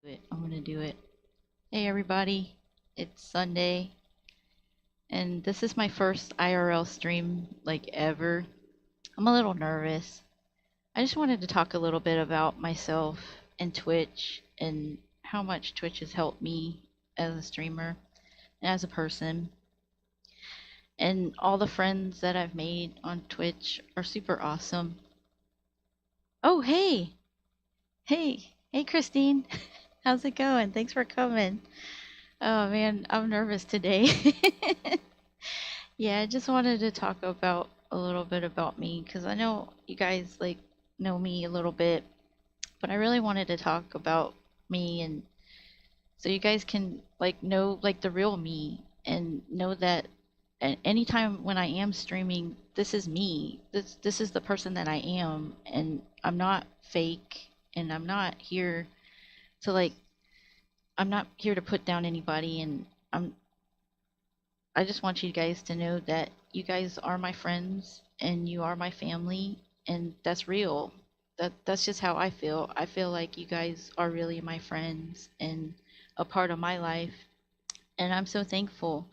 I'm gonna do it. Hey everybody, it's Sunday, and this is my first IRL stream like ever. I'm a little nervous. I just wanted to talk a little bit about myself and Twitch and how much Twitch has helped me as a streamer and as a person. And all the friends that I've made on Twitch are super awesome. Oh, hey, Christine. How's it going? Thanks for coming. Oh man, I'm nervous today. Yeah, I just wanted to talk about a little bit about me because I know you guys like know me a little bit, but I really wanted to talk about me and so you guys can like know like the real me and know that anytime when I am streaming, this is me. This is the person that I am, and I'm not fake, and to like I'm not here to put down anybody, and I just want you guys to know that you guys are my friends and you are my family, and that's real. That's just how I feel. I feel like you guys are really my friends and a part of my life, and I'm so thankful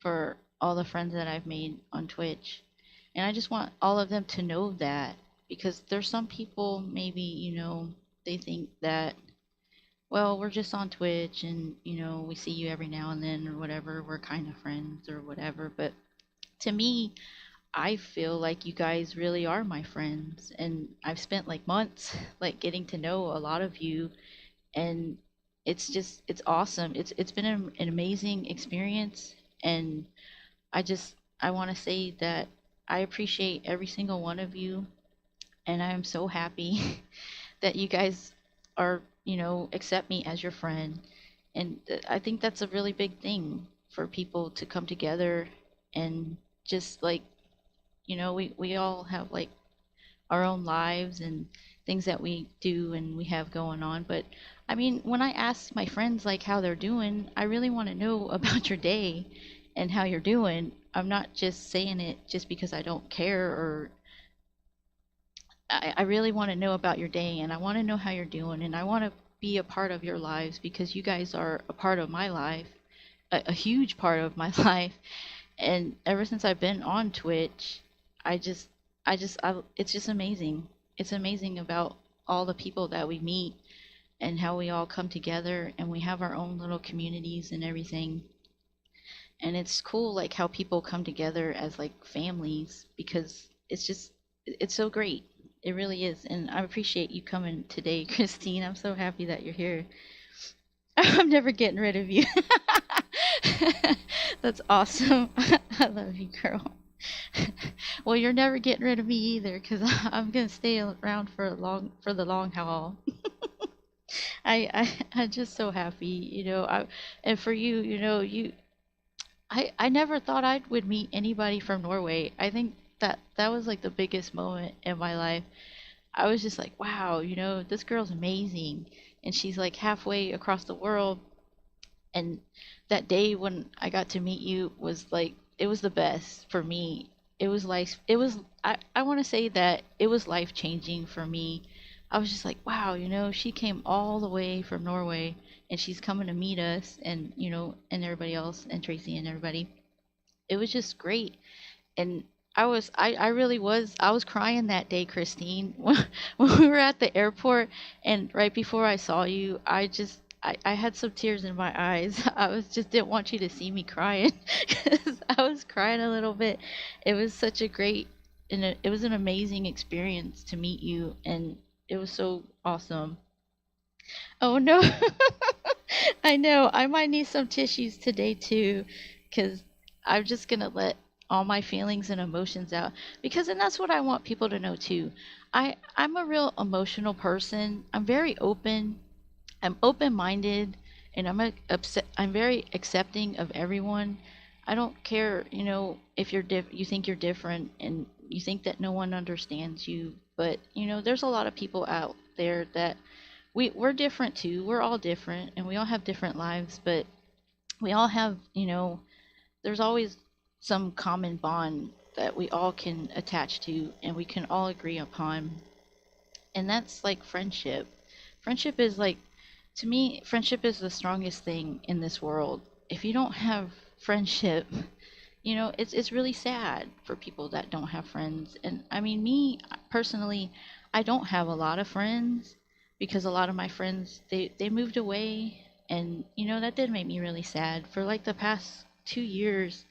for all the friends that I've made on Twitch. And I just want all of them to know that because there's some people maybe, they think that well, we're just on Twitch and, we see you every now and then or whatever. We're kind of friends or whatever. But to me, I feel like you guys really are my friends. And I've spent like months like getting to know a lot of you. And it's awesome. It's been an amazing experience. And I want to say that I appreciate every single one of you. And I am so happy that you guys are, accept me as your friend. And I think that's a really big thing for people to come together and just like, we all have like our own lives and things that we do and we have going on. But I mean, when I ask my friends like how they're doing, I really want to know about your day and how you're doing. I'm not just saying it just because I don't care or I really want to know about your day and I want to know how you're doing and I want to be a part of your lives because you guys are a part of my life, a huge part of my life. And ever since I've been on Twitch, I just, it's just amazing. It's amazing about all the people that we meet and how we all come together and we have our own little communities and everything. And it's cool, like how people come together as like families because it's so great. It really is. And I appreciate you coming today, Christine. I'm so happy that you're here. I'm never getting rid of you. That's awesome. I love you, girl. Well, you're never getting rid of me either, because I'm gonna stay around for the long haul. I'm just so happy, and for you, I never thought I would meet anybody from Norway. I think that was like the biggest moment in my life. I was just like, wow, this girl's amazing. And she's like halfway across the world. And that day when I got to meet you was like, it was the best for me. I want to say that it was life changing for me. I was just like, wow, she came all the way from Norway and she's coming to meet us and, and everybody else and Tracy and everybody. It was just great. And I really was, I was crying that day, Christine, when we were at the airport and right before I saw you, I had some tears in my eyes. I was just didn't want you to see me crying because I was crying a little bit. It was such a great, it was an amazing experience to meet you and it was so awesome. Oh no. I know. I might need some tissues today too, because I'm just gonna let all my feelings and emotions out. Because and that's what I want people to know too. I'm a real emotional person. I'm very open. I'm open-minded, and I'm very accepting of everyone. I don't care, if you think you're different and you think that no one understands you. But there's a lot of people out there that we're different too. We're all different and we all have different lives, but we all have, there's always some common bond that we all can attach to and we can all agree upon. And that's like friendship. Friendship is like To me, friendship is the strongest thing in this world. If you don't have friendship, it's really sad for people that don't have friends. And I mean, me personally, I don't have a lot of friends because a lot of my friends they moved away, and that did make me really sad. For like the past 2 years,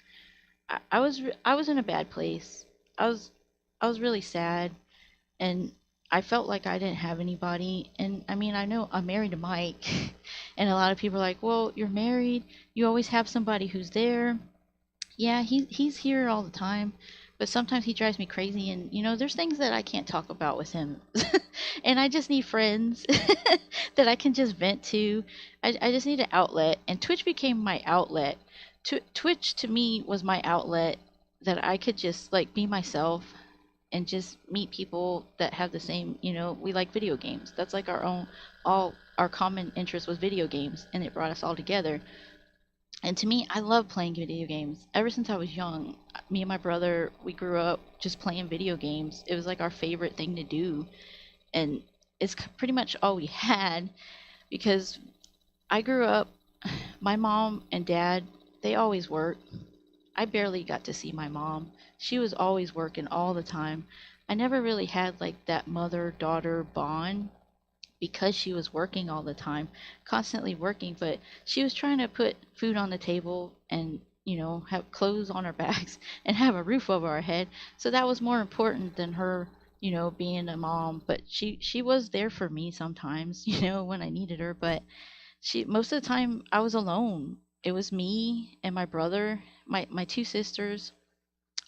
I was in a bad place. I was I was really sad, and I felt like I didn't have anybody. And I mean, I know I'm married to Mike, and a lot of people are like, "Well, you're married. You always have somebody who's there." Yeah, he's here all the time, but sometimes he drives me crazy, and there's things that I can't talk about with him. And I just need friends that I can just vent to. I just need an outlet, and Twitch became my outlet. Twitch to me was my outlet that I could just like be myself and just meet people that have the same, we like video games. That's like all our common interest was video games, and it brought us all together. And to me, I love playing video games. Ever since I was young, me and my brother, we grew up just playing video games. It was like our favorite thing to do. And it's pretty much all we had because I grew up, my mom and dad, they always worked. I barely got to see my mom. She was always working all the time. I never really had like that mother daughter bond because she was working all the time, constantly working, but she was trying to put food on the table and, have clothes on our backs and have a roof over our head. So that was more important than her, being a mom. But she was there for me sometimes, when I needed her. But she most of the time I was alone. It was me and my brother, my two sisters.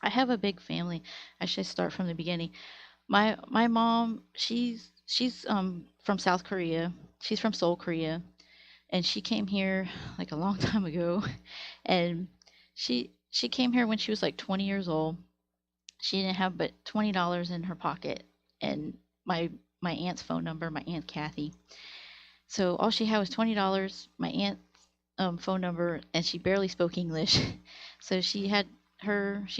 I have a big family. I should start from the beginning. My mom, she's from South Korea. She's from Seoul, Korea, and she came here like a long time ago. And she came here when she was like 20 years old. She didn't have but $20 in her pocket, and my aunt's phone number, my aunt Kathy. So all she had was $20, my aunt's phone number, and she barely spoke English. So she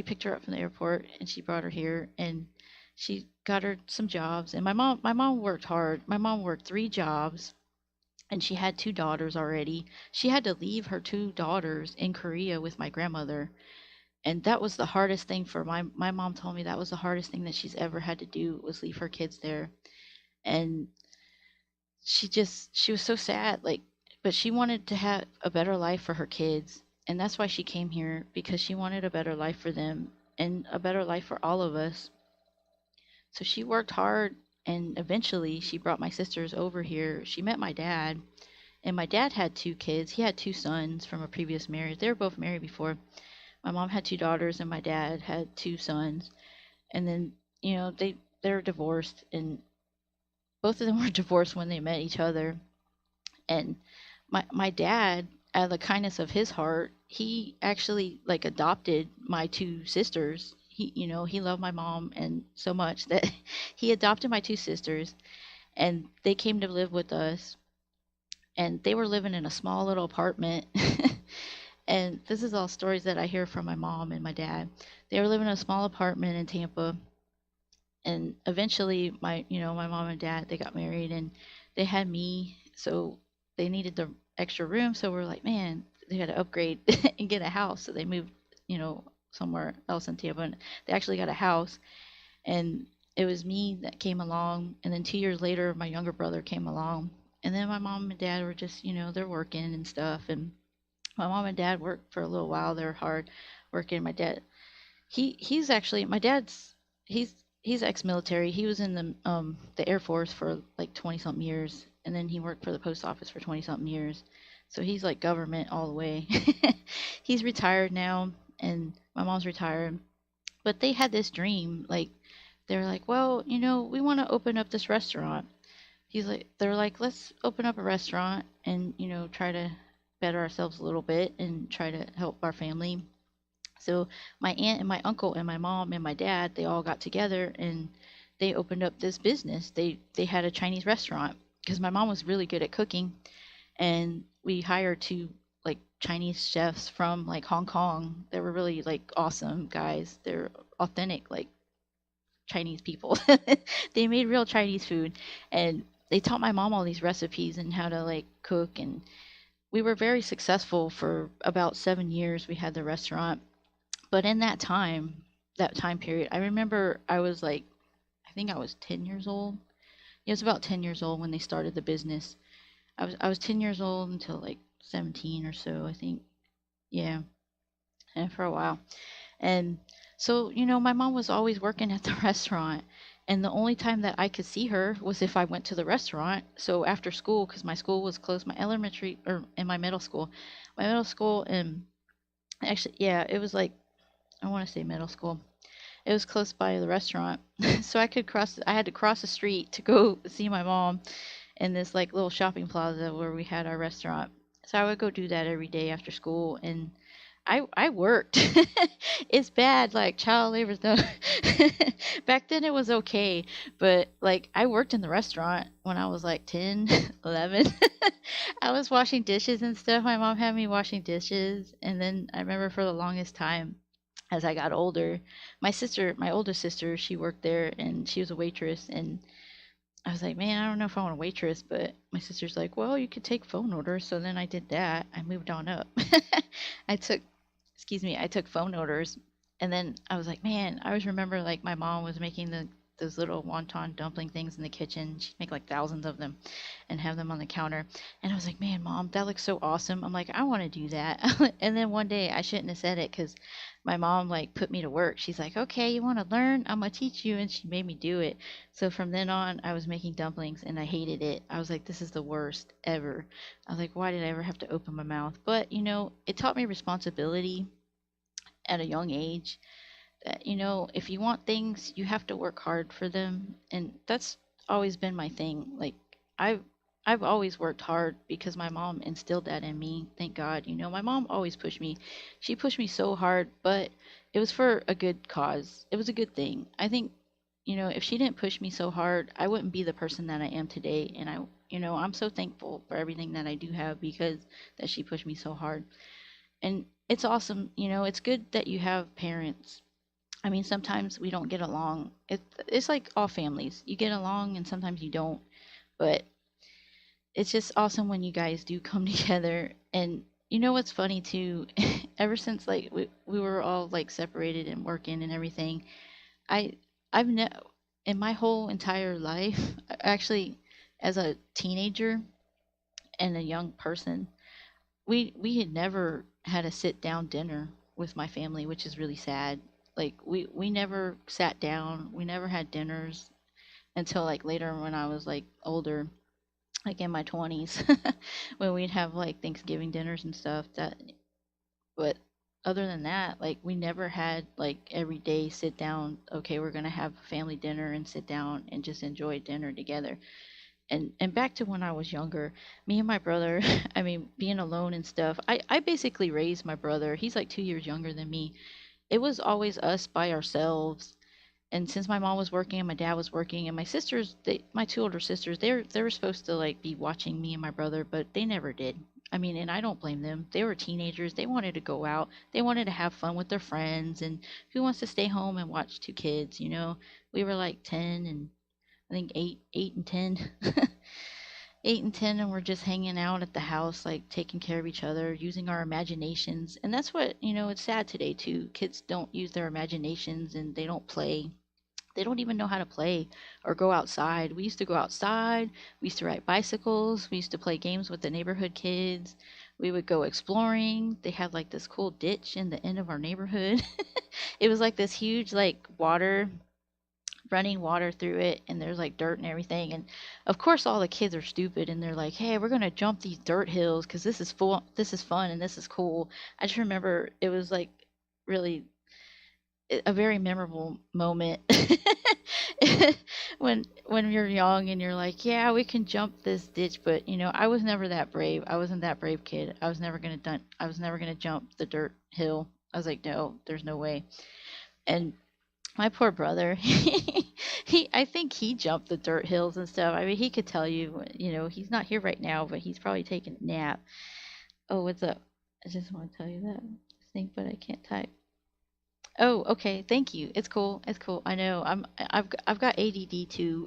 picked her up from the airport and she brought her here, and she got her some jobs. And my mom worked hard. My mom worked 3 jobs, and she had 2 daughters already. She had to leave her 2 daughters in Korea with my grandmother. And that was the hardest thing for my mom told me that was the hardest thing that she's ever had to do was leave her kids there. And she was so sad, like, but she wanted to have a better life for her kids, and that's why she came here, because she wanted a better life for them and a better life for all of us. So she worked hard, and eventually she brought my sisters over here. She met my dad, and my dad had 2 kids. He had 2 sons from a previous marriage. They were both married before. My mom had 2 daughters, and my dad had 2 sons. And then, they're divorced, and both of them were divorced when they met each other. And my dad, out of the kindness of his heart, he actually like adopted my 2 sisters. He loved my mom and so much that he adopted my 2 sisters, and they came to live with us. And they were living in a small little apartment. And this is all stories that I hear from my mom and my dad. They were living in a small apartment in Tampa, and eventually my mom and dad, they got married, and they had me, so they needed the extra room. So we're like, man, they had to upgrade and get a house, so they moved you know somewhere else in Tampa, and they actually got a house. And it was me that came along, and then 2 years later my younger brother came along. And then my mom and dad were just, they're working and stuff. And my mom and dad worked for a little while. They're hard working. My dad, he's actually, my dad's, he's ex-military. He was in the Air Force for like 20 something years, and then he worked for the post office for 20 something years. So he's like government all the way. He's retired now, and my mom's retired. But they had this dream, like they were like, well, we want to open up this restaurant. They're like, let's open up a restaurant and try to better ourselves a little bit and try to help our family. So my aunt and my uncle and my mom and my dad, they all got together and they opened up this business. They had a Chinese restaurant because my mom was really good at cooking, and we hired 2 like Chinese chefs from like Hong Kong. They were really like awesome guys. They're authentic like Chinese people. They made real Chinese food, and they taught my mom all these recipes and how to like cook, and we were very successful for about 7 years. We had the restaurant, but in that time period, I remember I was like, I think I was 10 years old. It was about 10 years old when they started the business. I was 10 years old until like 17 or so, I think. Yeah, and for a while. And so, my mom was always working at the restaurant. And the only time that I could see her was if I went to the restaurant. So after school, because my school was closed, my elementary, or in my middle school, and actually, yeah, it was like, I want to say middle school. It was close by the restaurant. So I had to cross the street to go see my mom in this like little shopping plaza where we had our restaurant. So I would go do that every day after school, and I worked. It's bad, like child labor stuff. Back then it was okay, but like I worked in the restaurant when I was like 10, 11. I was washing dishes and stuff. My mom had me washing dishes, and then I remember for the longest time as I got older, my older sister, she worked there and she was a waitress, and I was like, man, I don't know if I want a waitress, but my sister's like, well, you could take phone orders. So then I did that. I moved on up. I took, I took phone orders. And then I was like, man, I always remember like my mom was making those little wonton dumpling things in the kitchen. She'd make like thousands of them and have them on the counter. And I was like, man, mom, that looks so awesome. I'm like, I want to do that. And then one day I shouldn't have said it because my mom like put me to work. She's like, okay, you want to learn? I'm going to teach you. And she made me do it. So from then on, I was making dumplings and I hated it. I was like, this is the worst ever. I was like, why did I ever have to open my mouth? But, it taught me responsibility at a young age that, if you want things, you have to work hard for them. And that's always been my thing. Like, I've I've always worked hard because my mom instilled that in me. Thank God. My mom always pushed me. She pushed me so hard, but it was for a good cause. It was a good thing. I think, if she didn't push me so hard, I wouldn't be the person that I am today. And I'm so thankful for everything that I do have because that she pushed me so hard. And it's awesome. It's good that you have parents. I mean, sometimes we don't get along. It's like all families. You get along and sometimes you don't. But it's just awesome when you guys do come together. And what's funny too? Ever since like we were all like separated and working and everything, I I've ne in my whole entire life, actually, as a teenager and a young person, we had never had a sit down dinner with my family, which is really sad. Like we never sat down, we never had dinners until like later when I was like older, like in my 20s, when we'd have like Thanksgiving dinners and stuff. But other than that, like we never had like every day sit down, okay, we're gonna have a family dinner and sit down and just enjoy dinner together. And back to when I was younger, me and my brother, I mean, being alone and stuff, I basically raised my brother. He's like 2 years younger than me. It was always us by ourselves. And since my mom was working and my dad was working and my sisters, my two older sisters, they were supposed to like be watching me and my brother, but they never did. I mean, and I don't blame them. They were teenagers. They wanted to go out. They wanted to have fun with their friends. And who wants to stay home and watch two kids? We were like 10 and I think 8 and 10. 8 and 10, and we're just hanging out at the house, like taking care of each other, using our imaginations. And that's what, it's sad today too. Kids don't use their imaginations and they don't play. They don't even know how to play or go outside. We used to go outside. We used to ride bicycles. We used to play games with the neighborhood kids. We would go exploring. They had like this cool ditch in the end of our neighborhood. It was like this huge, like running water through it, and there's like dirt and everything. And of course, all the kids are stupid and they're like, hey, we're going to jump these dirt hills because this is fun and this is cool. I just remember it was like really a very memorable moment when you're young and you're like, yeah, we can jump this ditch, but I was never that brave. I wasn't that brave kid. I was never gonna jump the dirt hill. I was like, no, there's no way. And my poor brother, I think he jumped the dirt hills and stuff. I mean, he could tell you, he's not here right now, but he's probably taking a nap. Oh, what's up? I just want to tell you that. I think, but I can't type. Oh, okay. Thank you. It's cool. It's cool. I know. I've got ADD too.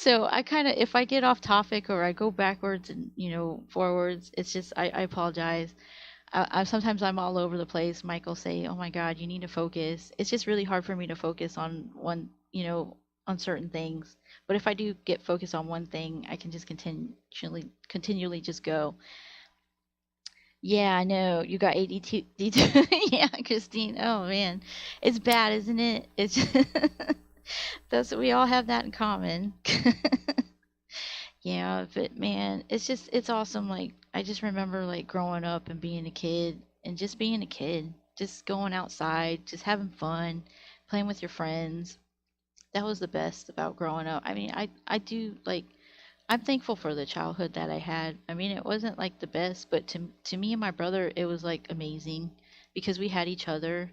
So I kind of, if I get off topic or I go backwards and forwards, it's just I apologize. Sometimes I'm all over the place. Michael say, "Oh my God, you need to focus." It's just really hard for me to focus on one, on certain things. But if I do get focused on one thing, I can just continually just go. Yeah, I know. You got ADT. Yeah, Christine. Oh man, it's bad, isn't it? It's that's we all have that in common. Yeah, but man, it's awesome. Like I just remember like growing up and being a kid and just being a kid, just going outside, just having fun, playing with your friends. That was the best about growing up. I mean, I do like I'm thankful for the childhood that I had. I mean, it wasn't like the best, but to me and my brother, it was like amazing because we had each other,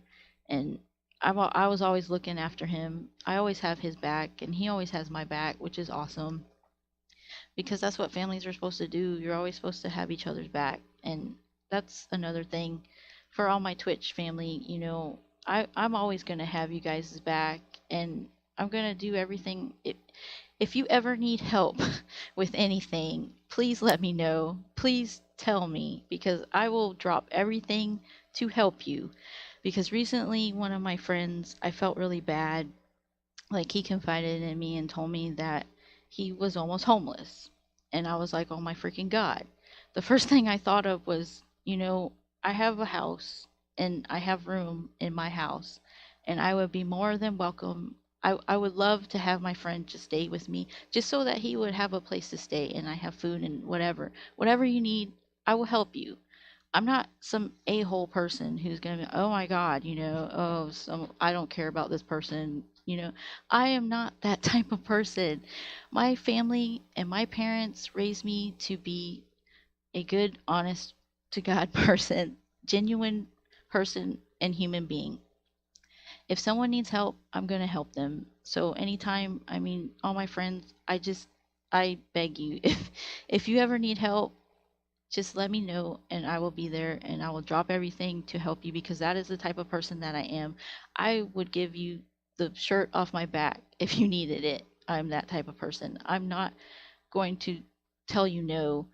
and I was always looking after him. I always have his back, and he always has my back, which is awesome because that's what families are supposed to do. You're always supposed to have each other's back, and that's another thing for all my Twitch family. I'm always gonna have you guys' back, and I'm gonna do everything. If you ever need help with anything, please let me know. Please tell me because I will drop everything to help you. Because recently, one of my friends, I felt really bad. Like, he confided in me and told me that he was almost homeless. And I was like, oh my freaking God. The first thing I thought of was, I have a house and I have room in my house, and I would be more than welcome. I would love to have my friend just stay with me just so that he would have a place to stay and I have food and whatever. Whatever you need, I will help you. I'm not some a-hole person who's going to be, oh my God, oh, I don't care about this person. I am not that type of person. My family and my parents raised me to be a good, honest to God person, genuine person and human being. If someone needs help, I'm going to help them. So anytime, I mean, all my friends, I beg you, if you ever need help, just let me know and I will be there and I will drop everything to help you because that is the type of person that I am. I would give you the shirt off my back if you needed it. I'm that type of person. I'm not going to tell you no.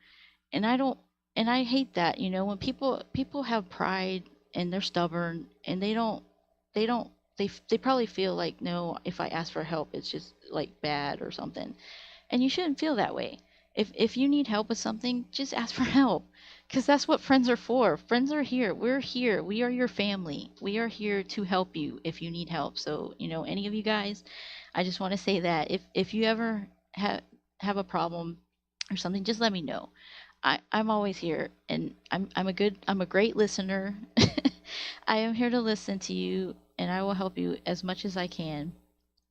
And I don't and I hate that, when people have pride and they're stubborn and they don't they probably feel like no, if I ask for help it's just like bad or something. And you shouldn't feel that way. If you need help with something, just ask for help. Because that's what friends are for. Friends are here. We're here. We are your family. We are here to help you if you need help. So, any of you guys, I just want to say that if you ever have a problem or something, just let me know. I'm always here and I'm a great listener. I am here to listen to you and I will help you as much as I can.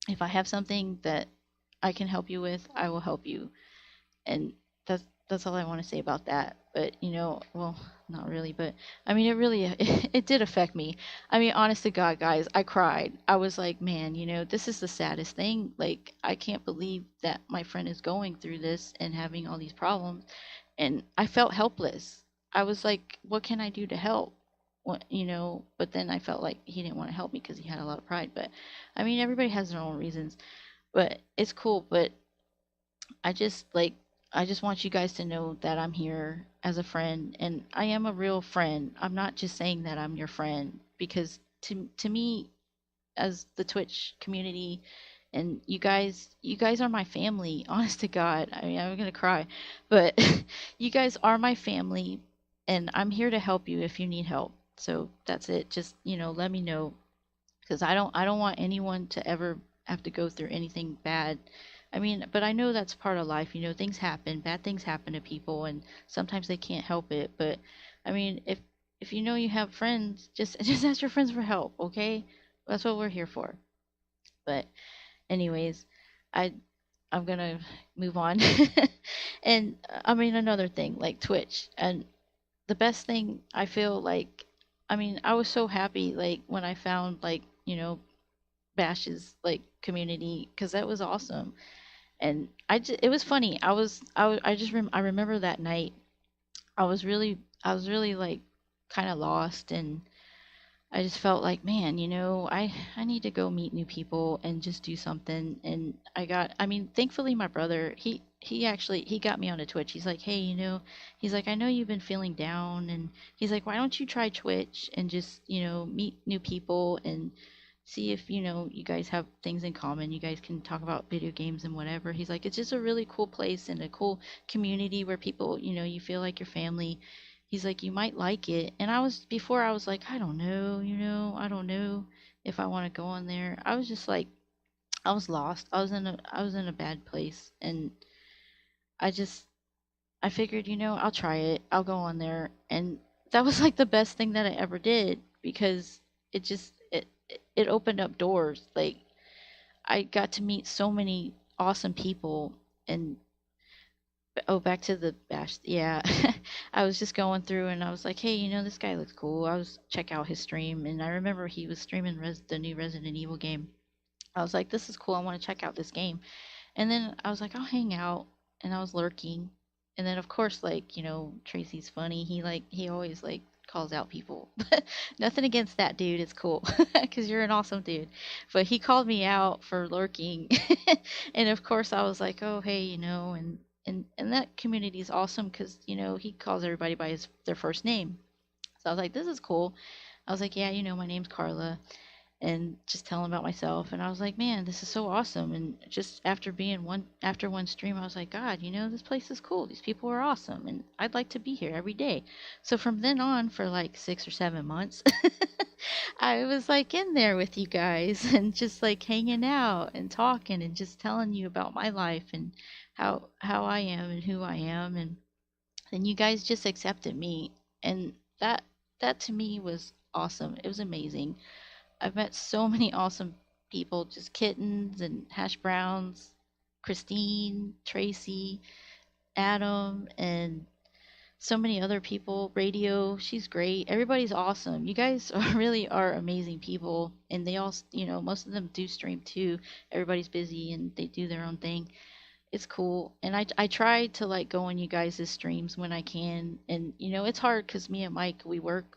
If I have something that I can help you with, I will help you. And that's all I want to say about that. But well, not really, but I mean, it really it did affect me. I mean, honest to God, guys, I cried. I was like, man, this is the saddest thing. Like, I can't believe that my friend is going through this and having all these problems, and I felt helpless. I was like, what can I do to help? What. But then I felt like he didn't want to help me because he had a lot of pride. But I mean, everybody has their own reasons. But it's cool. But I just like I just want you guys to know that I'm here as a friend and I am a real friend. I'm not just saying that I'm your friend because to me as the Twitch community and you guys are my family. Honest to God. I mean, I'm going to cry. But you guys are my family and I'm here to help you if you need help. So that's it. Just, let me know because I don't want anyone to ever have to go through anything bad. I mean, but I know that's part of life. Things happen, bad things happen to people, and sometimes they can't help it. But I mean, if you have friends, just just ask your friends for help, okay? That's what we're here for. But anyways, I I'm gonna move on. And I mean another thing like Twitch and the best thing I feel like I mean I was so happy like when I found like Bash's like community because that was awesome. And it was funny. I remember that night. I was really like kind of lost, and I just felt like, man, I need to go meet new people and just do something. And I mean, thankfully my brother, he actually he got me onto Twitch. He's like, "Hey, he's like, I know you've been feeling down." And he's like, "Why don't you try Twitch and just, meet new people and see if, you guys have things in common. You guys can talk about video games and whatever." He's like, "It's just a really cool place and a cool community where people, you feel like your family." He's like, "You might like it." And before I was like, "I don't know, I don't know if I want to go on there." I was just like, I was lost. I was in a bad place. And I just, I figured, I'll try it. I'll go on there. And that was like the best thing that I ever did, because it opened up doors. Like, I got to meet so many awesome people. And oh, back to the bash. Yeah. I was just going through and I was like, "Hey, this guy looks cool." I was check out his stream, and I remember he was streaming the new Resident Evil game. I was like, "This is cool. I want to check out this game." And then I was like, "I'll hang out." And I was lurking. And then of course, like, Tracy's funny. He always like calls out people. But nothing against that dude. It's cool. Cuz you're an awesome dude. But he called me out for lurking. And of course I was like, "Oh, hey, and that community is awesome cuz, he calls everybody by their first name." So I was like, "This is cool." I was like, "Yeah, my name's Carla," and just telling about myself. And I was like, "Man, this is so awesome." And just after one stream, I was like, "God, this place is cool. These people are awesome, and I'd like to be here every day." So from then on, for like 6 or 7 months, I was like in there with you guys and just like hanging out and talking and just telling you about my life and how I am and who I am. And you guys just accepted me, and that to me was awesome. It was amazing. I've met so many awesome people, just kittens and hash browns, Christine, Tracy, Adam, and so many other people. Radio, she's great. Everybody's awesome. You guys really are amazing people, and they all, most of them do stream too. Everybody's busy and they do their own thing. It's cool. And I try to like go on you guys' streams when I can. And it's hard because me and Mike, we work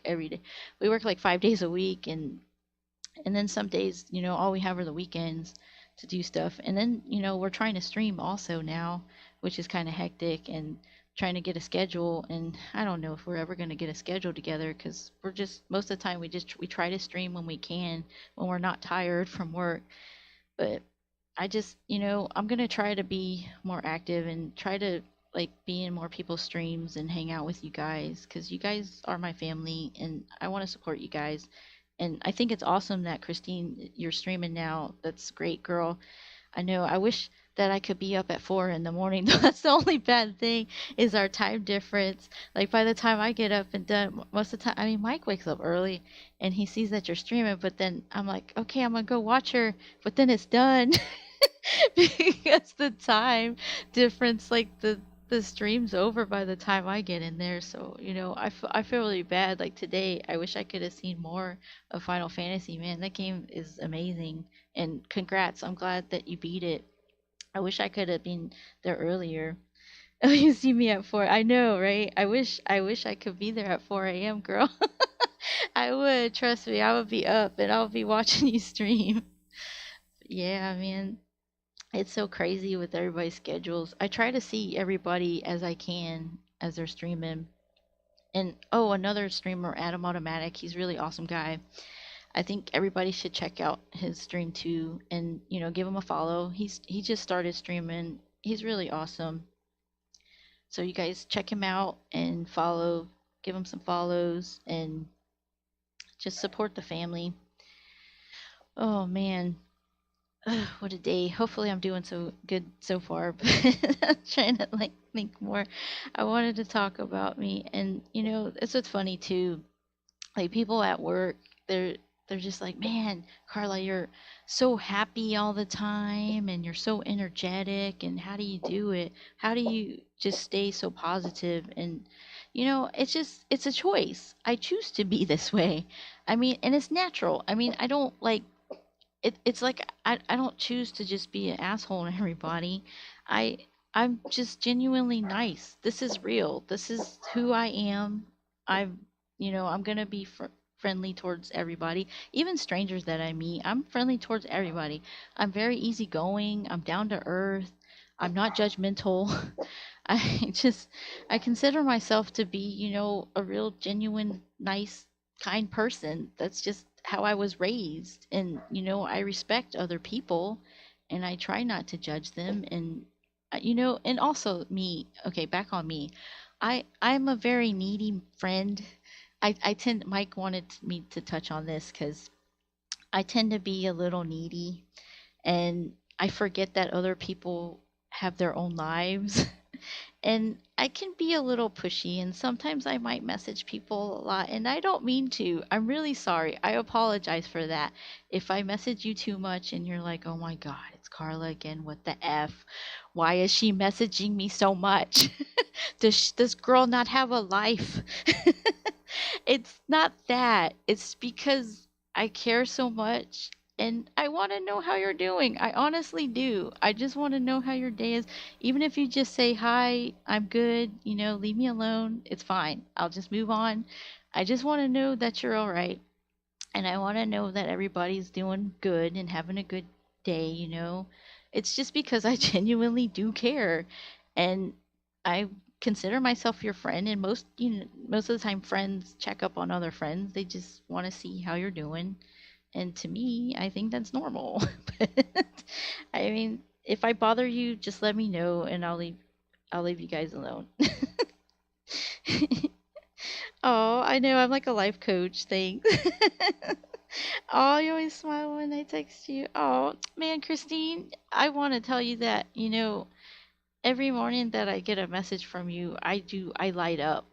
every day. We work like 5 days a week, and then some days, all we have are the weekends to do stuff. And then, we're trying to stream also now, which is kind of hectic, and trying to get a schedule. And I don't know if we're ever going to get a schedule together, because we're just, most of the time, we try to stream when we can, when we're not tired from work. But I just, I'm going to try to be more active and try to like be in more people's streams and hang out with you guys, because you guys are my family and I want to support you guys. And I think it's awesome that Christine, you're streaming now. That's great, girl. I know. I wish that I could be up at 4 in the morning. That's the only bad thing, is our time difference. Like by the time I get up and done, most of the time, I mean, Mike wakes up early and he sees that you're streaming, but then I'm like, okay, I'm gonna go watch her, but then it's done. Because the time difference, like the stream's over by the time I get in there. So, I feel really bad. Like today, I wish I could have seen more of Final Fantasy. Man, that game is amazing. And congrats. I'm glad that you beat it. I wish I could have been there earlier. Oh, you see me at 4. I know, right? I wish I could be there at 4 a.m., girl. I would, trust me. I would be up and I'll be watching you stream. Yeah, man. It's so crazy with everybody's schedules. I try to see everybody as I can as they're streaming. And oh, another streamer, Adam Automatic, he's a really awesome guy. I think everybody should check out his stream too, and give him a follow. He just started streaming. He's really awesome. So you guys check him out and follow, give him some follows, and just support the family. Oh man, what a day. Hopefully I'm doing so good so far, but I'm trying to like think more. I wanted to talk about me, and it's what's funny too. Like people at work, they're just like, "Man, Carla, you're so happy all the time and you're so energetic, and how do you do it? How do you just stay so positive?" And it's a choice. I choose to be this way. I mean, and it's natural. I mean, I don't like it's like I don't choose to just be an asshole to everybody. I I'm just genuinely nice. This is real. This is who I am. I'm I'm gonna be friendly towards everybody, even strangers that I meet. I'm friendly towards everybody. I'm very easygoing. I'm down to earth. I'm not judgmental. I just I consider myself to be, a real genuine, nice, kind person. That's just how I was raised. And, I respect other people and I try not to judge them and and also me, okay, back on me. I'm a very needy friend. I tend Mike wanted me to touch on this cuz I tend to be a little needy and I forget that other people have their own lives. And I can be a little pushy, and sometimes I might message people a lot, and I don't mean to. I'm really sorry. I apologize for that. If I message you too much and you're like, oh my God, it's Carla again. What the F? Why is she messaging me so much? Does this girl not have a life? It's not that. It's because I care so much and I want to know how you're doing. I honestly do. I just want to know how your day is. Even if you just say, hi, I'm good, leave me alone, it's fine. I'll just move on. I just want to know that you're all right. And I want to know that everybody's doing good and having a good day. It's just because I genuinely do care. And I consider myself your friend. And most of the time, friends check up on other friends. They just want to see how you're doing. And to me, I think that's normal. But I mean, if I bother you, just let me know and I'll leave you guys alone. Oh, I know I'm like a life coach. Thanks. Oh, you always smile when I text you. Oh, man, Christine, I want to tell you that, every morning that I get a message from you, I light up.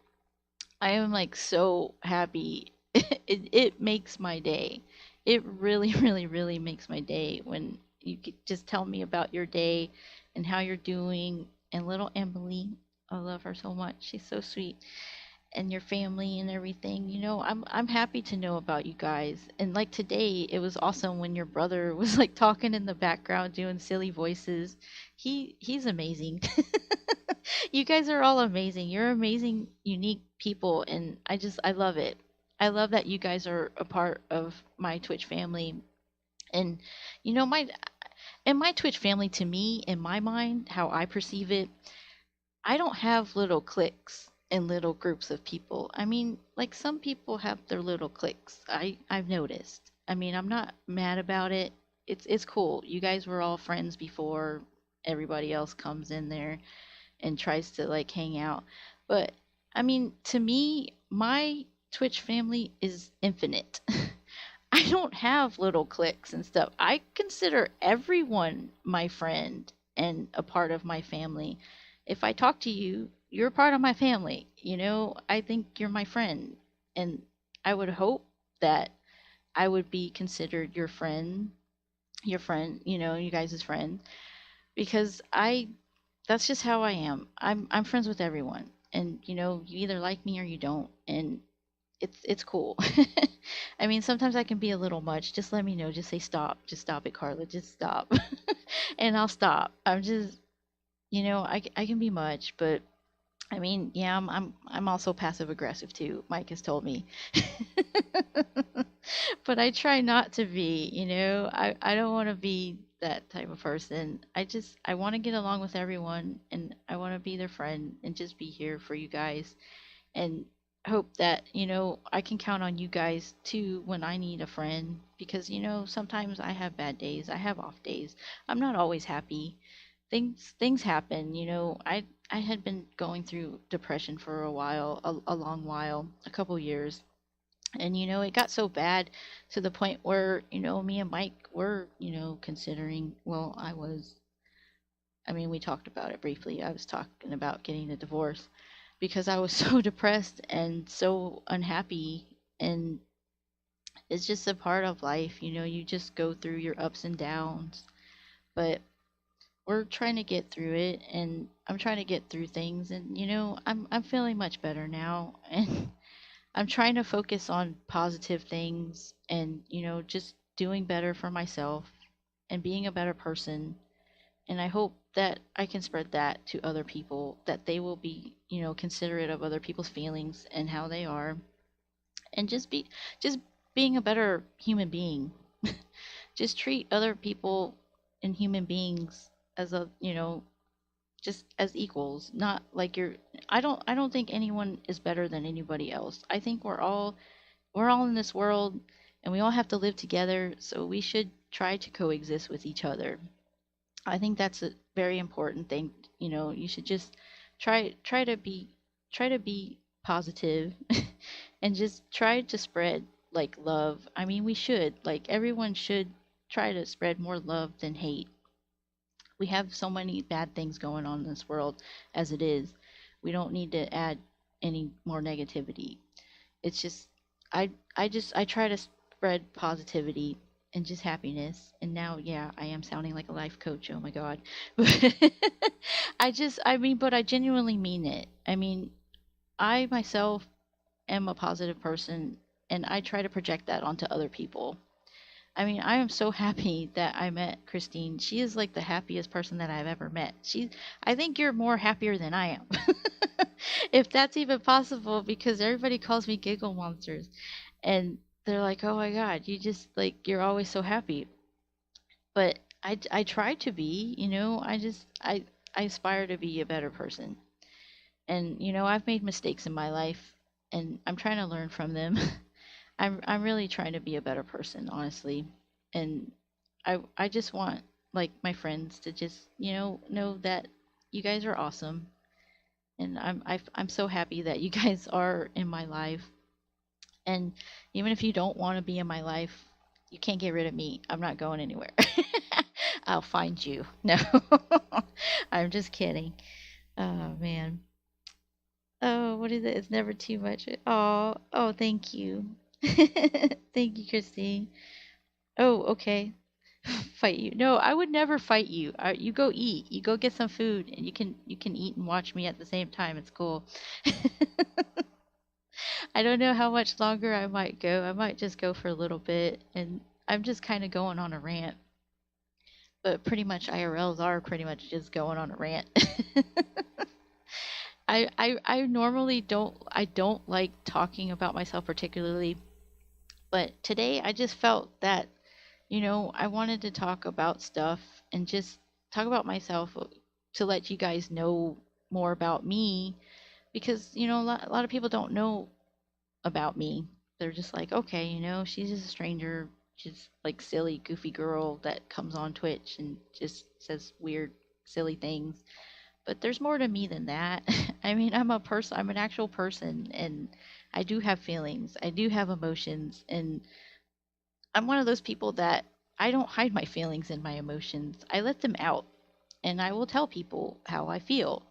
I am like so happy. It makes my day. It really, really, really makes my day when you just tell me about your day and how you're doing. And little Emily, I love her so much. She's so sweet. And your family and everything. I'm happy to know about you guys. And like today, it was awesome when your brother was like talking in the background doing silly voices. He's amazing. You guys are all amazing. You're amazing, unique people, and I love it. I love that you guys are a part of my Twitch family. And you know, my Twitch family to me, in my mind, how I perceive it, I don't have little cliques and little groups of people. I mean, like some people have their little cliques. I've noticed. I mean, I'm not mad about it. It's cool. You guys were all friends before everybody else comes in there and tries to like hang out. But I mean, to me, my Twitch family is infinite. I don't have little cliques and stuff. I consider everyone my friend and a part of my family. If I talk to you, you're part of my family. I think you're my friend. And I would hope that I would be considered your friend, you guys' friend, because that's just how I am. I'm friends with everyone. And you either like me or you don't. And it's cool. I mean, sometimes I can be a little much. Just let me know. Just say stop. Just stop it, Carla. Just stop. And I'll stop. I'm just, I can be much, but I mean, yeah, I'm also passive aggressive too. Mike has told me. But I try not to be, I don't want to be that type of person. I want to get along with everyone and I want to be their friend and just be here for you guys and hope that I can count on you guys too when I need a friend because sometimes I have bad days, I have off days, I'm not always happy. Things happen. I had been going through depression for a while, a long while, a couple years, and it got so bad to the point where me and Mike were considering, well, I mean, we talked about it briefly. I was talking about getting a divorce because I was so depressed and so unhappy. And it's just a part of life. You just go through your ups and downs. But we're trying to get through it and I'm trying to get through things and I'm feeling much better now and I'm trying to focus on positive things and just doing better for myself and being a better person. And I hope that I can spread that to other people, that they will be, considerate of other people's feelings and how they are. and just being a better human being. Just treat other people and human beings as a, just as equals, not like you're I don't think anyone is better than anybody else. I think we're all in this world and we all have to live together, so we should try to coexist with each other. I think that's a very important thing. You should just try to be positive and just try to spread like love. I mean, we should, like, everyone should try to spread more love than hate. We have so many bad things going on in this world as it is. We don't need to add any more negativity. It's just I try to spread positivity and just happiness. And now, yeah, I am sounding like a life coach. Oh my god. But I genuinely mean it. I mean, I myself am a positive person and I try to project that onto other people. I mean, I am so happy that I met Christine. She is like the happiest person that I've ever met. I think you're more happier than I am. If that's even possible, because everybody calls me giggle monsters. And they're like, oh my God, you just like, you're always so happy. But I try to be, I aspire to be a better person. And, I've made mistakes in my life and I'm trying to learn from them. I'm really trying to be a better person, honestly. And I just want like my friends to just, know that you guys are awesome. And I'm so happy that you guys are in my life. And even if you don't want to be in my life, you can't get rid of me. I'm not going anywhere. I'll find you. No. I'm just kidding. Oh man. Oh, what is it? It's never too much. Oh, thank you. Thank you, Christine. Oh, okay. Fight you. No, I would never fight you. You go eat. You go get some food and you can eat and watch me at the same time. It's cool. I don't know how much longer I might go. I might just go for a little bit and I'm just kind of going on a rant. But pretty much IRLs are pretty much just going on a rant. I normally don't like talking about myself particularly, but today I just felt that, I wanted to talk about stuff and just talk about myself to let you guys know more about me because, a lot of people don't know about me. They're just like, okay, she's just a stranger. She's like silly, goofy girl that comes on Twitch and just says weird, silly things. But there's more to me than that. I mean, I'm an actual person, and I do have feelings. I do have emotions, and I'm one of those people that I don't hide my feelings and my emotions. I let them out, and I will tell people how I feel.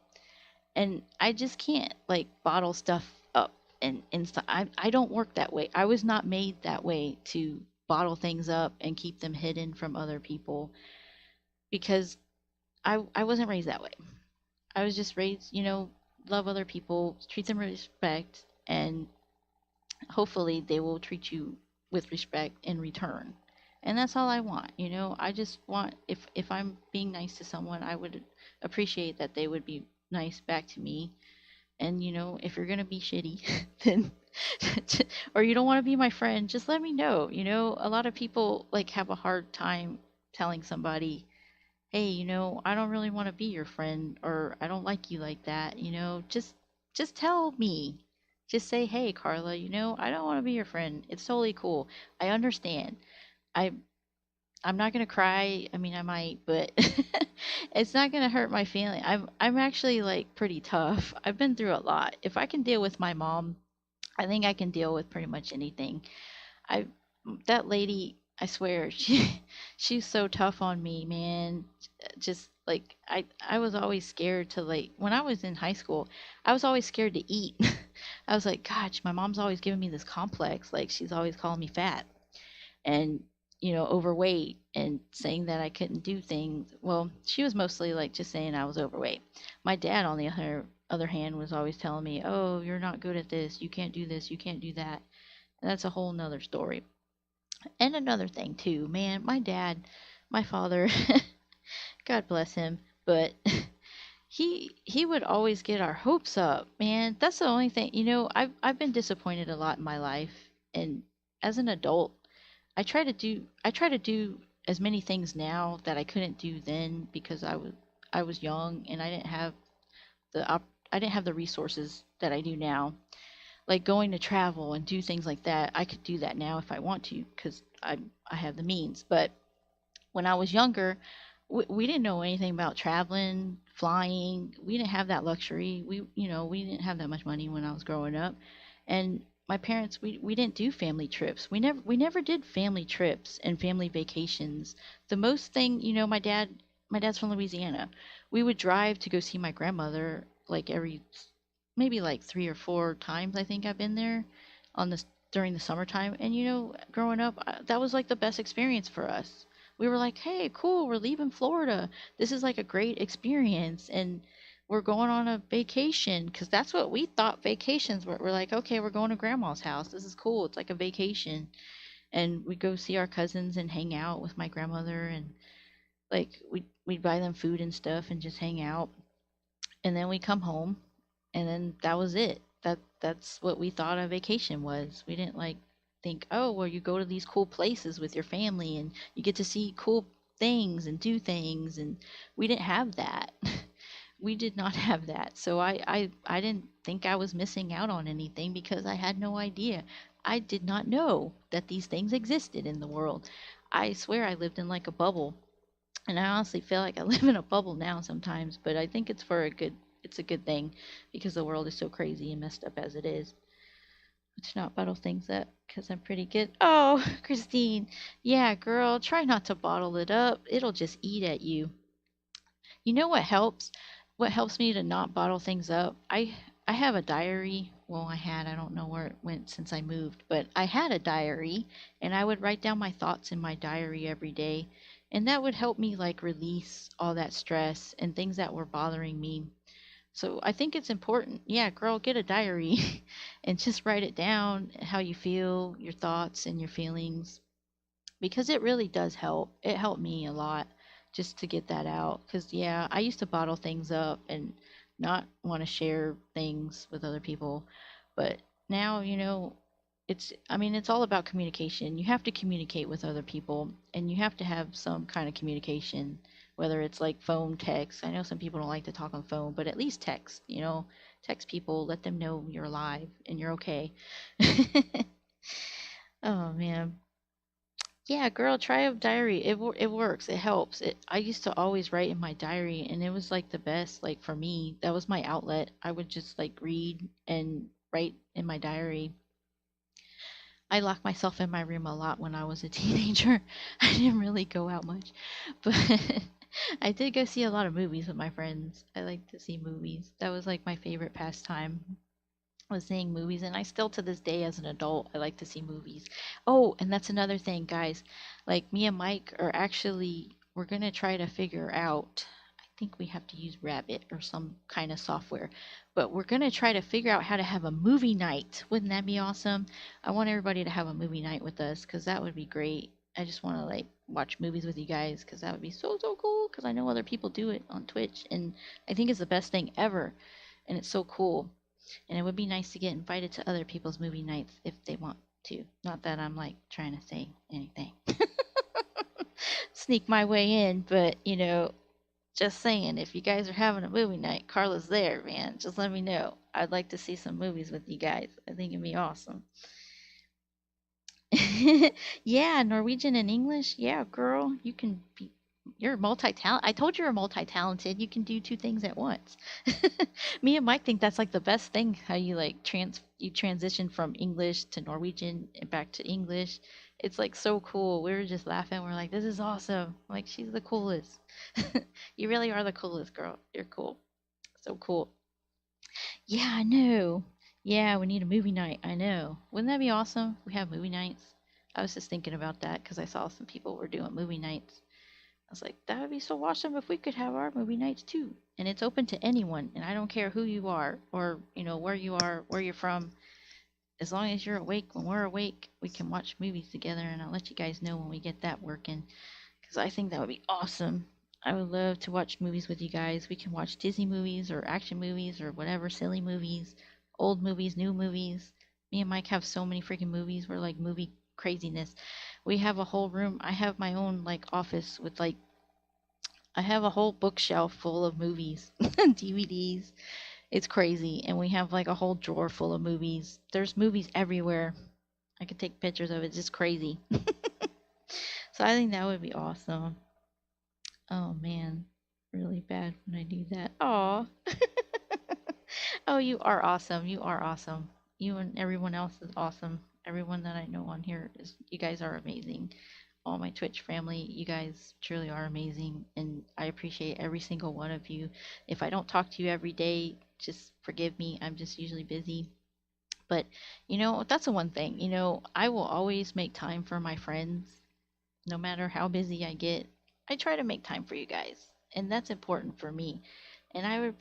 And I just can't like bottle stuff up and stuff. I don't work that way. I was not made that way to bottle things up and keep them hidden from other people because I wasn't raised that way. I was just raised, love other people, treat them with respect, and hopefully they will treat you with respect in return. And that's all I want, I just want if I'm being nice to someone, I would appreciate that they would be nice back to me. And if you're gonna be shitty, then or you don't want to be my friend, just let me know. A lot of people like have a hard time telling somebody, hey, I don't really want to be your friend or I don't like you like that, just tell me. Just say, hey, Carla, I don't want to be your friend. It's totally cool. I understand. I I'm not gonna cry. I mean, I might, but it's not gonna hurt my feeling. I'm actually like pretty tough. I've been through a lot. If I can deal with my mom, I think I can deal with pretty much anything. I that lady, I swear, she's so tough on me, man. Just like I was always scared to like when I was in high school, I was always scared to eat. I was like, gosh, my mom's always giving me this complex. Like she's always calling me fat and overweight and saying that I couldn't do things. Well, she was mostly like just saying I was overweight. My dad, on the other hand, was always telling me, "Oh, you're not good at this. You can't do this. You can't do that." And that's a whole nother story. And another thing too, man, my dad, my father, God bless him, but he would always get our hopes up, man. That's the only thing, I've been disappointed a lot in my life, And as an adult, I try to do as many things now that I couldn't do then because I was young and the I didn't have the resources that I do now. Like going to travel and do things like that. I could do that now if I want to because I have the means. But when I was younger, we didn't know anything about traveling, flying. We didn't have that luxury. We didn't have that much money when I was growing up. And my parents, we didn't do family trips. We never did family trips and family vacations. The most thing, my dad's from Louisiana. We would drive to go see my grandmother like maybe like 3 or 4 times I think I've been there on this during the summertime. And growing up, that was like the best experience for us. We were like, hey, cool, we're leaving Florida. This is like a great experience. And we're going on a vacation because that's what we thought vacations were. We're like, okay, we're going to grandma's house. This is cool. It's like a vacation. And we go see our cousins and hang out with my grandmother. And like, we'd buy them food and stuff and just hang out. And then we come home and then that was it. That's what we thought a vacation was. We didn't like think, oh, well, you go to these cool places with your family and you get to see cool things and do things, and we didn't have that. We did not have that. So I didn't think I was missing out on anything because I had no idea. I did not know that these things existed in the world. I swear I lived in like a bubble, and I honestly feel like I live in a bubble now sometimes, but I think it's a good thing because the world is so crazy and messed up as it is. Let's not bottle things up because I'm pretty good. Oh, Christine. Yeah, girl, try not to bottle it up. It'll just eat at you. You know what helps? What helps me to not bottle things up? I have a diary. Well, I don't know where it went since I moved, but I had a diary and I would write down my thoughts in my diary every day. And that would help me like release all that stress and things that were bothering me. So I think it's important. Yeah, girl, get a diary and just write it down how you feel, your thoughts and your feelings, because it really does help. It helped me a lot just to get that out. Because, yeah, I used to bottle things up and not want to share things with other people. But now, I mean, it's all about communication. You have to communicate with other people and you have to have some kind of communication, whether it's like phone, text. I know some people don't like to talk on phone, but at least text, text people, let them know you're alive and you're okay. Oh, man. Yeah, girl, try a diary. It works. It helps. I used to always write in my diary, and it was like the best. Like for me, that was my outlet. I would just like read and write in my diary. I locked myself in my room a lot when I was a teenager. I didn't really go out much, but I did go see a lot of movies with my friends. I like to see movies. That was like my favorite pastime, was seeing movies, and I still to this day as an adult I like to see movies. Oh, and that's another thing, guys. Like me and Mike are actually we're gonna try to figure out. I think we have to use Rabbit or some kind of software, but we're gonna try to figure out how to have a movie night. Wouldn't that be awesome? I want everybody to have a movie night with us because that would be great. I just want to like watch movies with you guys because that would be so cool. Because I know other people do it on Twitch, and I think it's the best thing ever, and it's so cool. And it would be nice to get invited to other people's movie nights if they want to. Not that I'm like trying to say anything. Sneak my way in, but just saying, if you guys are having a movie night, Carla's there, man. Just let me know. I'd like to see some movies with you guys. I think it'd be awesome. Yeah, Norwegian and English. Yeah, girl, you're multi-talent. I told you're multi-talented. You can do two things at once. Me and Mike think that's like the best thing, how you like you transition from English to Norwegian and back to English. It's like so cool. We were just laughing. We're like, this is awesome. Like, she's the coolest. You really are the coolest, girl. You're cool. So cool. Yeah, I know. Yeah, we need a movie night. I know. Wouldn't that be awesome? We have movie nights. I was just thinking about that because I saw some people were doing movie nights. I was like, that would be so awesome if we could have our movie nights too. And it's open to anyone, and I don't care who you are or, where you are, where you're from. As long as you're awake, when we're awake, we can watch movies together, and I'll let you guys know when we get that working because I think that would be awesome. I would love to watch movies with you guys. We can watch Disney movies or action movies or whatever, silly movies, old movies, new movies. Me and Mike have so many freaking movies. We're like movie craziness. We have a whole room. I have my own like office with like I have a whole bookshelf full of movies, DVDs. It's crazy. And we have like a whole drawer full of movies. There's movies everywhere. I could take pictures of it. It's just crazy. So I think that would be awesome. Oh man, really bad when I do that. Aw. Oh, you are awesome. You are awesome. You and everyone else is awesome. Everyone that I know on here is, you guys are amazing. All my Twitch family, you guys truly are amazing, and I appreciate every single one of you. If I don't talk to you every day, just forgive me. I'm just usually busy. But, that's the one thing. I will always make time for my friends no matter how busy I get. I try to make time for you guys, and that's important for me. And I would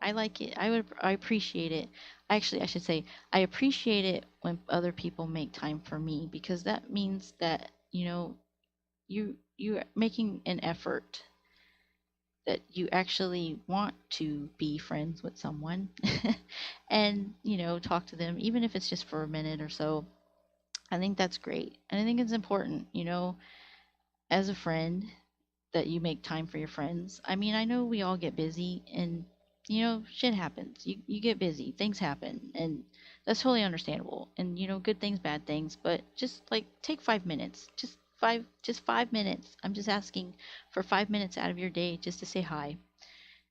I like it. I appreciate it. Actually, I should say I appreciate it when other people make time for me, because that means that, you're making an effort, that you actually want to be friends with someone and, talk to them, even if it's just for a minute or so. I think that's great. And I think it's important, as a friend, that you make time for your friends. I mean, I know we all get busy, and shit happens. You get busy, things happen, and that's totally understandable. And good things, bad things, but just like take 5 minutes. Just 5 minutes. I'm just asking for 5 minutes out of your day just to say hi.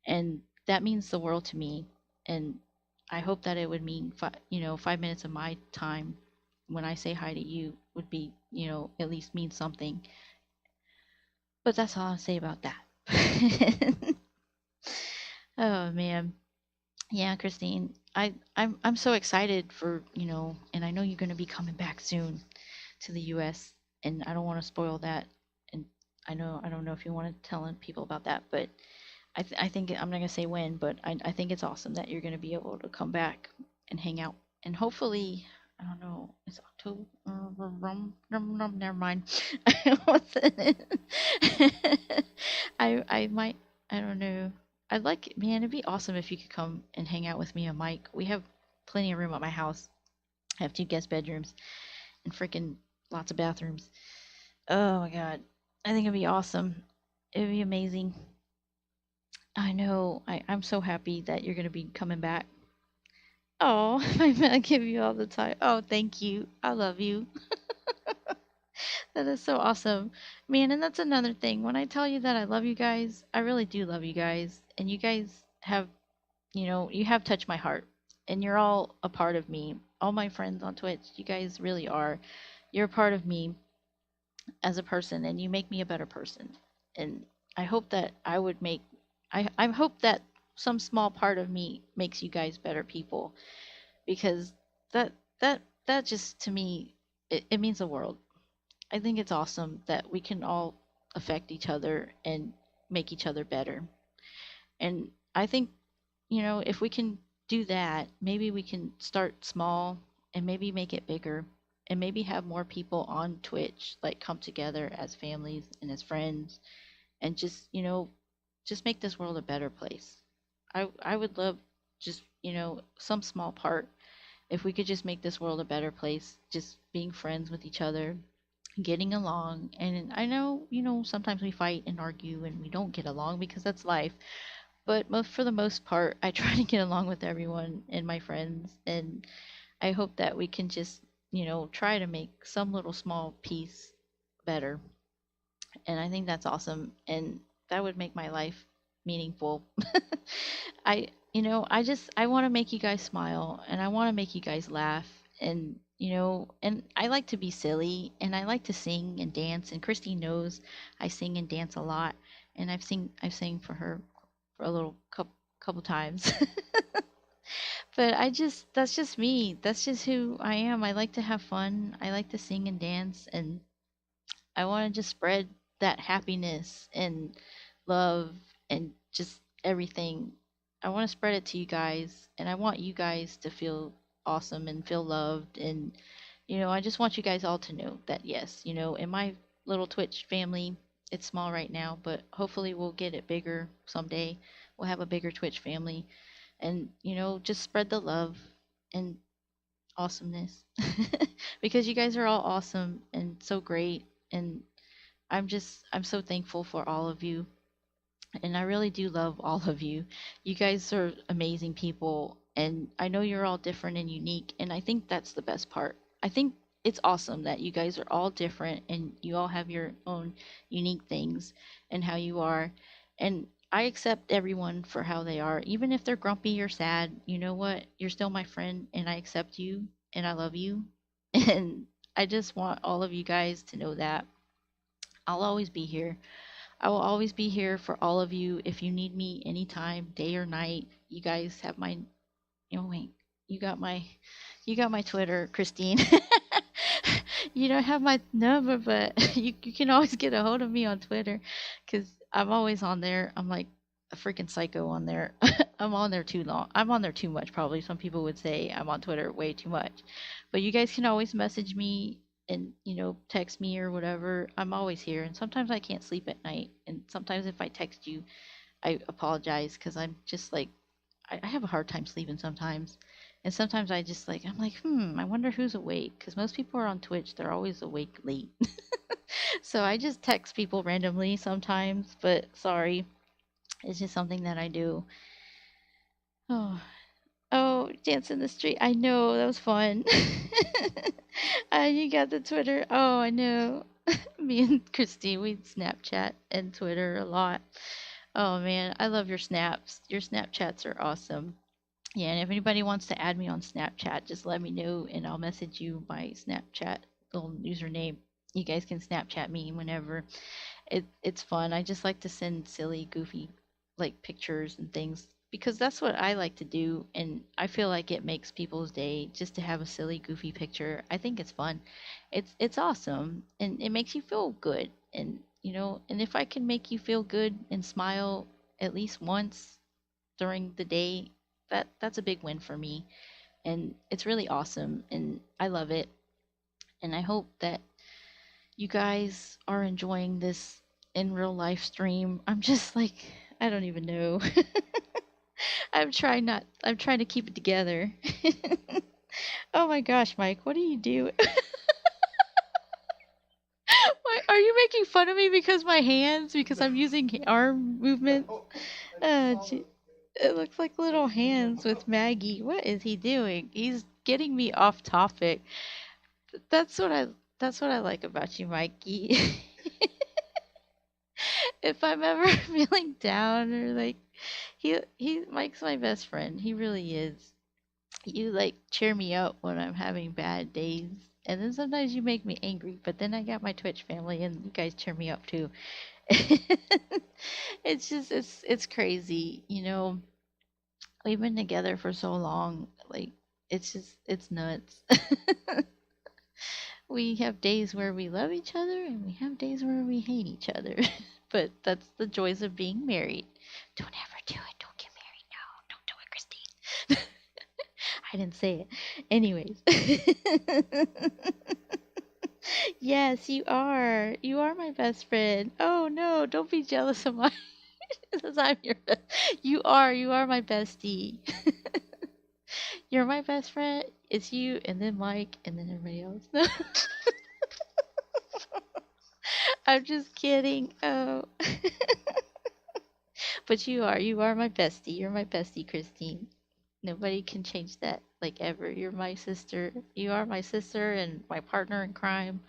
And that means the world to me. And I hope that it would mean 5 minutes of my time when I say hi to you would be, at least mean something. But that's all I'll say about that. Oh man. Yeah, Christine. I'm so excited for, and I know you're gonna be coming back soon to the US, and I don't want to spoil that. And I don't know if you want to tell people about that, but I think I'm not gonna say when, but I think it's awesome that you're gonna be able to come back and hang out, and hopefully, I don't know, it's October. Never mind. What's it? I might, I don't know. I'd like, man, it'd be awesome if you could come and hang out with me and Mike. We have plenty of room at my house. I have two guest bedrooms and freaking lots of bathrooms. Oh my god, I think it'd be awesome. It'd be amazing. I know. I'm so happy that you're gonna be coming back. Oh, I give you all the time. Oh, thank you. I love you. That is so awesome. Man, and that's another thing. When I tell you that I love you guys, I really do love you guys. And you guys have, you have touched my heart. And you're all a part of me. All my friends on Twitch, you guys really are. You're a part of me as a person, and you make me a better person. And I hope that I hope that some small part of me makes you guys better people, because that that just, to me, it means the world. I think it's awesome that we can all affect each other and make each other better. And I think, if we can do that, maybe we can start small and maybe make it bigger, and maybe have more people on Twitch like come together as families and as friends, and just, just make this world a better place. I would love just, some small part, if we could just make this world a better place, just being friends with each other, getting along. And I know, sometimes we fight and argue and we don't get along because that's life. But for the most part, I try to get along with everyone and my friends. And I hope that we can just, try to make some little small piece better. And I think that's awesome. And that would make my life meaningful. I want to make you guys smile, and I want to make you guys laugh. And, and I like to be silly, and I like to sing and dance. And Christine knows I sing and dance a lot. And I've sang for her for a little couple times. But that's just me. That's just who I am. I like to have fun. I like to sing and dance, and I want to just spread that happiness and love and just everything. I want to spread it to you guys, and I want you guys to feel awesome and feel loved. And, I just want you guys all to know that, yes, in my little Twitch family, it's small right now, but hopefully we'll get it bigger someday. We'll have a bigger Twitch family, and, just spread the love and awesomeness. Because you guys are all awesome and so great, and I'm so thankful for all of you, and I really do love all of you. You guys are amazing people, and I know you're all different and unique, and I think that's the best part. I think it's awesome that you guys are all different and you all have your own unique things and how you are. And I accept everyone for how they are, even if they're grumpy or sad. You know what? You're still my friend, and I accept you and I love you. And I just want all of you guys to know that I'll always be here. I will always be here for all of you if you need me anytime, day or night. You guys have my, wait, you got my you got my Twitter, Christine. You don't have my number, but you can always get a hold of me on Twitter because I'm always on there. I'm like a freaking psycho on there. I'm on there too long. I'm on there too much, probably. Some people would say I'm on Twitter way too much. But you guys can always message me and, text me or whatever. I'm always here. And sometimes I can't sleep at night. And sometimes if I text you, I apologize because I'm just like, I have a hard time sleeping sometimes. And sometimes I just like, I'm like, I wonder who's awake. Because most people are on Twitch, they're always awake late. So I just text people randomly sometimes, but sorry, it's just something that I do. Oh, oh, dance in the street. I know, that was fun. You got the Twitter. Oh, I know. Me and Christine, we Snapchat and Twitter a lot. Oh man, I love your snaps. Your Snapchats are awesome. Yeah, and if anybody wants to add me on Snapchat, just let me know and I'll message you my Snapchat little username. You guys can Snapchat me whenever. It's fun. I just like to send silly, goofy like pictures and things because that's what I like to do, and I feel like it makes people's day just to have a silly, goofy picture. I think it's fun. It's awesome and it makes you feel good, and and if I can make you feel good and smile at least once during the day, that's a big win for me, and it's really awesome and I love it, and I hope that you guys are enjoying this in real life stream. I'm just like, I don't even know. I'm trying to keep it together. Oh my gosh, Mike, what do you do? Why, are you making fun of me because my hands, because I'm using arm movements? Gee, it looks like little hands with Maggie. What is he doing? He's getting me off topic. That's what I that's what I like about you, Mikey. If I'm ever feeling down or like he Mike's my best friend. He really is. You like cheer me up when I'm having bad days. And then sometimes you make me angry, but then I got my Twitch family and you guys cheer me up too. It's just it's crazy, We've been together for so long. Like it's nuts. We have days where we love each other and we have days where we hate each other. But that's the joys of being married. Don't ever do it. Don't get married. No, don't do it, Christine. I didn't say it. Anyways. Yes, you are. You are my best friend. Oh no, don't be jealous of my because I'm your best. You are my bestie. You're my best friend. It's you and then Mike and then everybody else. No. I'm just kidding. Oh. But you are my bestie. You're my bestie, Christine. Nobody can change that, like ever. You're my sister. You are my sister and my partner in crime.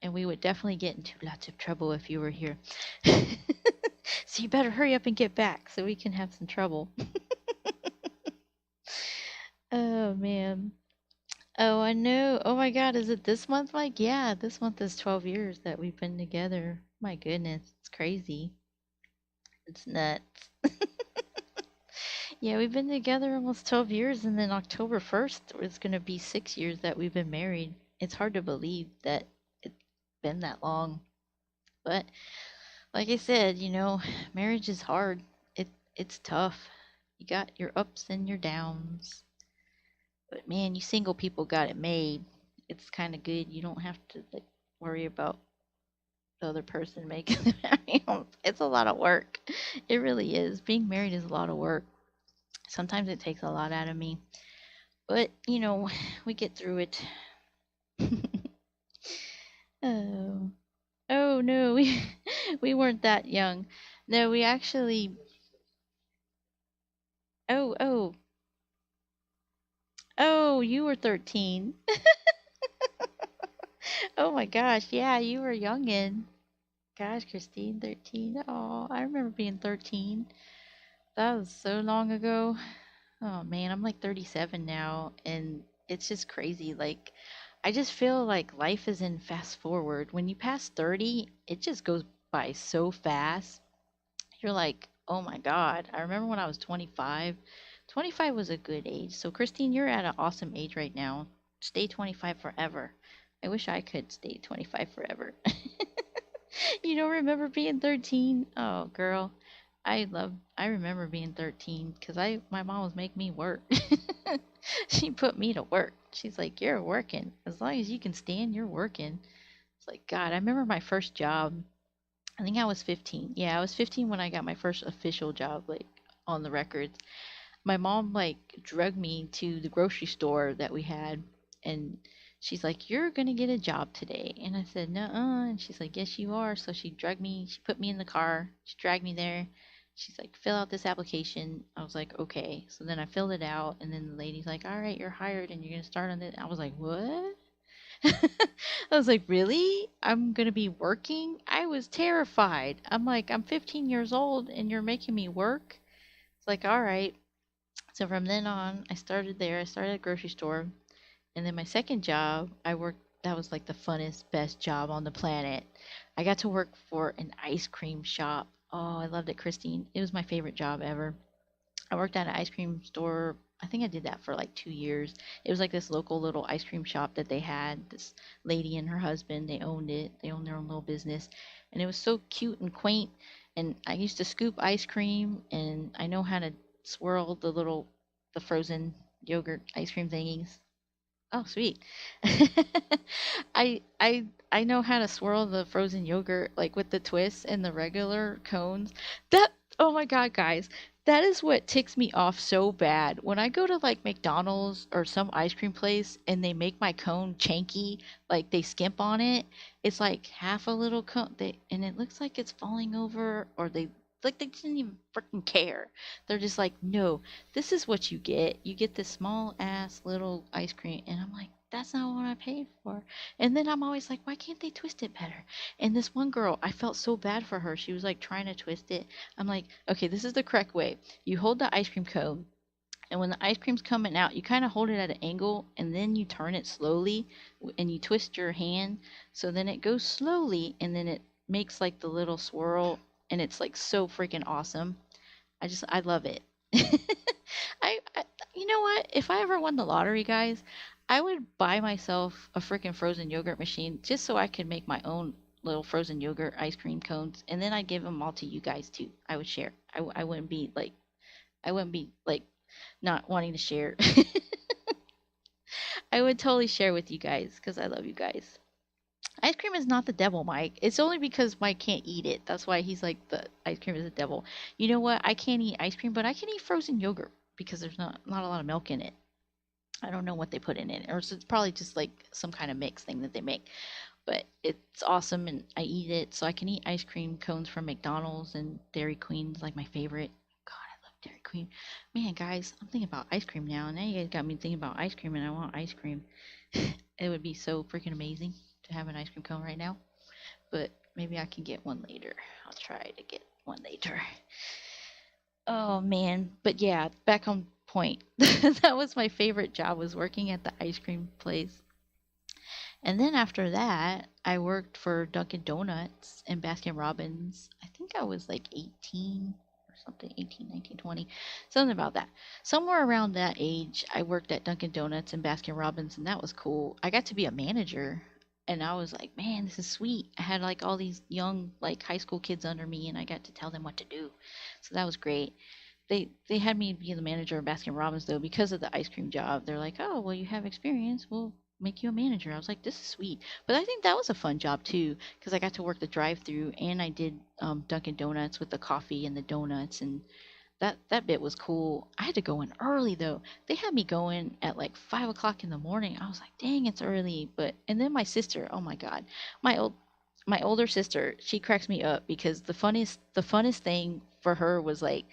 And we would definitely get into lots of trouble if you were here. So you better hurry up and get back so we can have some trouble. Oh man. Oh, I know. Oh my God, is it this month, Mike? Yeah, this month is 12 years that we've been together. My goodness, it's crazy. It's nuts. Yeah, we've been together almost 12 years, and then October 1st is going to be 6 years that we've been married. It's hard to believe that it's been that long. But like I said, marriage is hard. It's tough. You got your ups and your downs. But man, you single people got it made. It's kind of good. You don't have to like worry about the other person making the marriage. It's a lot of work. It really is. Being married is a lot of work. Sometimes it takes a lot out of me. But, we get through it. Oh. Oh no, we weren't that young. No, we actually Oh, oh. Oh, you were 13. Oh my gosh, yeah, you were youngin'. Gosh, Christine, 13. Oh, I remember being 13. That was so long ago. Oh man, I'm like 37 now, and it's just crazy. Like, I just feel like life is in fast forward. When you pass 30, it just goes by so fast. You're like, oh my God. I remember when I was 25. 25 was a good age. So, Christine, you're at an awesome age right now. Stay 25 forever. I wish I could stay 25 forever. You don't remember being 13? Oh, girl. I remember being 13 because my mom was making me work. She put me to work. She's like, you're working. As long as you can stand, you're working. It's like, God, I remember my first job. I think I was 15. Yeah, I was 15 when I got my first official job, like on the records. My mom like drugged me to the grocery store that we had, and she's like, "You're gonna get a job today." And I said, "Nuh-uh." And she's like, "Yes, you are." So she drugged me. She put me in the car. She dragged me there. She's like, "Fill out this application." I was like, "Okay." So then I filled it out, and then the lady's like, "All right, you're hired, and you're gonna start on it." I was like, "What?" I was like, "Really? I'm gonna be working?" I was terrified. I'm like, "I'm 15 years old, and you're making me work?" It's like, "All right." So from then on, I started there. I started at a grocery store. And then my second job, I worked, that was like the funnest, best job on the planet. I got to work for an ice cream shop. Oh, I loved it, Christine. It was my favorite job ever. I worked at an ice cream store. I think I did that for like 2 years. It was like this local little ice cream shop that they had. This lady and her husband, they owned it. They owned their own little business. And it was so cute and quaint. And I used to scoop ice cream, and I know how to swirl the frozen yogurt ice cream thingies. Oh, sweet. I know how to swirl the frozen yogurt like with the twists and the regular cones. That Oh my God, guys. That is what ticks me off so bad. When I go to like McDonald's or some ice cream place and they make my cone chanky, like they skimp on it, it's like half a little cone and it looks like it's falling over, or they didn't even freaking care. They're just like, "No, this is what you get. You get this small ass little ice cream." And I'm like, that's not what I paid for. And then I'm always like, why can't they twist it better? And this one girl, I felt so bad for her. She was like trying to twist it. I'm like, okay, this is the correct way. You hold the ice cream cone, and when the ice cream's coming out, you kind of hold it at an angle, and then you turn it slowly, and you twist your hand. So then it goes slowly, and then it makes like the little swirl, and it's like so freaking awesome. I love it. I you know what? If I ever won the lottery, guys, I would buy myself a freaking frozen yogurt machine just so I could make my own little frozen yogurt ice cream cones, and then I'd give them all to you guys too. I would share. I wouldn't be like not wanting to share. I would totally share with you guys because I love you guys. Ice cream is not the devil, Mike. It's only because Mike can't eat it. That's why he's like the ice cream is the devil. You know what? I can't eat ice cream, but I can eat frozen yogurt because there's not a lot of milk in it. I don't know what they put in it, or it's probably just like some kind of mix thing that they make. But it's awesome, and I eat it, so I can eat ice cream cones from McDonald's, and Dairy Queen's like my favorite. God, I love Dairy Queen. Man, guys, I'm thinking about ice cream now. Now you guys got me thinking about ice cream, and I want ice cream. It would be so freaking amazing to have an ice cream cone right now, but maybe I can get one later. I'll try to get one later. Oh man, but yeah, back on point. That was my favorite job, was working at the ice cream place. And then after that, I worked for Dunkin' Donuts and Baskin Robbins. I think I was like 18 or something, 18, 19, 20, something about that. Somewhere around that age, I worked at Dunkin' Donuts and Baskin Robbins, and that was cool. I got to be a manager, and I was like, man, this is sweet. I had like all these young, like high school kids under me, and I got to tell them what to do. So that was great. They had me be the manager of Baskin Robbins though because of the ice cream job. They're like, "Oh, well, you have experience. We'll make you a manager." I was like, "This is sweet." But I think that was a fun job too because I got to work the drive-through, and I did Dunkin' Donuts with the coffee and the donuts, and that bit was cool. I had to go in early though. They had me going at like 5 o'clock in the morning. I was like, dang, it's early. But and then my sister, oh my God, my old my older sister, she cracks me up because the funnest thing for her was like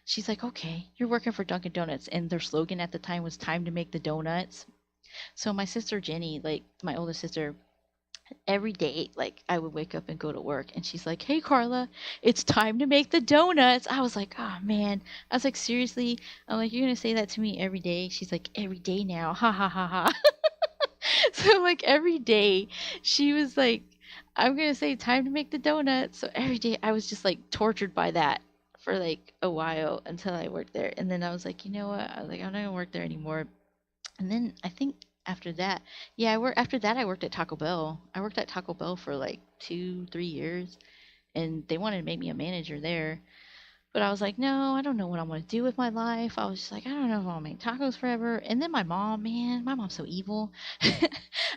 she's like, okay, you're working for Dunkin' Donuts, and their slogan at the time was time to make the donuts. So my sister Jenny, like my older sister, every day, like I would wake up and go to work, and she's like, "Hey, Carla, it's time to make the donuts." I was like, "Oh man," I was like, "Seriously?" I'm like, "You're gonna say that to me every day?" She's like, "Every day now, ha ha ha ha." So like every day, she was like, "I'm gonna say time to make the donuts." So every day, I was just like tortured by that for like a while until I worked there, and then I was like, you know what? I was like, I'm not gonna work there anymore. And then I think after that, yeah, after that I worked at Taco Bell. I worked at Taco Bell for like 2, 3 years, and they wanted to make me a manager there. But I was like, no, I don't know what I want to do with my life. I was just like, I don't know if I'll make tacos forever. And then my mom, man, my mom's so evil.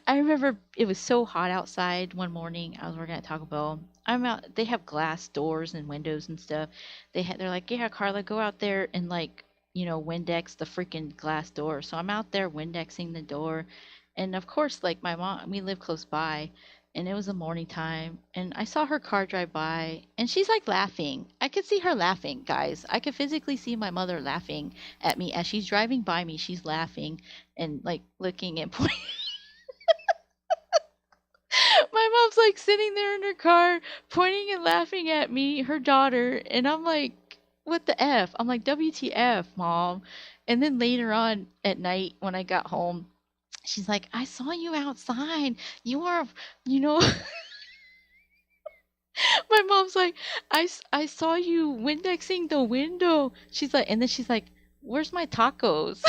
I remember it was so hot outside one morning. I was working at Taco Bell. I'm out. They have glass doors and windows and stuff. They're like, yeah, Carla, go out there and like, Windex the freaking glass door. So I'm out there Windexing the door, and of course, like my mom, we live close by, and it was the morning time, and I saw her car drive by, and she's like laughing. I could see her laughing, guys. I could physically see my mother laughing at me as she's driving by me. She's laughing and like looking and pointing. My mom's like sitting there in her car, pointing and laughing at me, her daughter, and I'm like, what the F? I'm like, WTF, mom? And then later on at night when I got home, she's like, I saw you outside. You are, you know, my mom's like, I saw you Windexing the window. She's like, and then she's like, where's my tacos?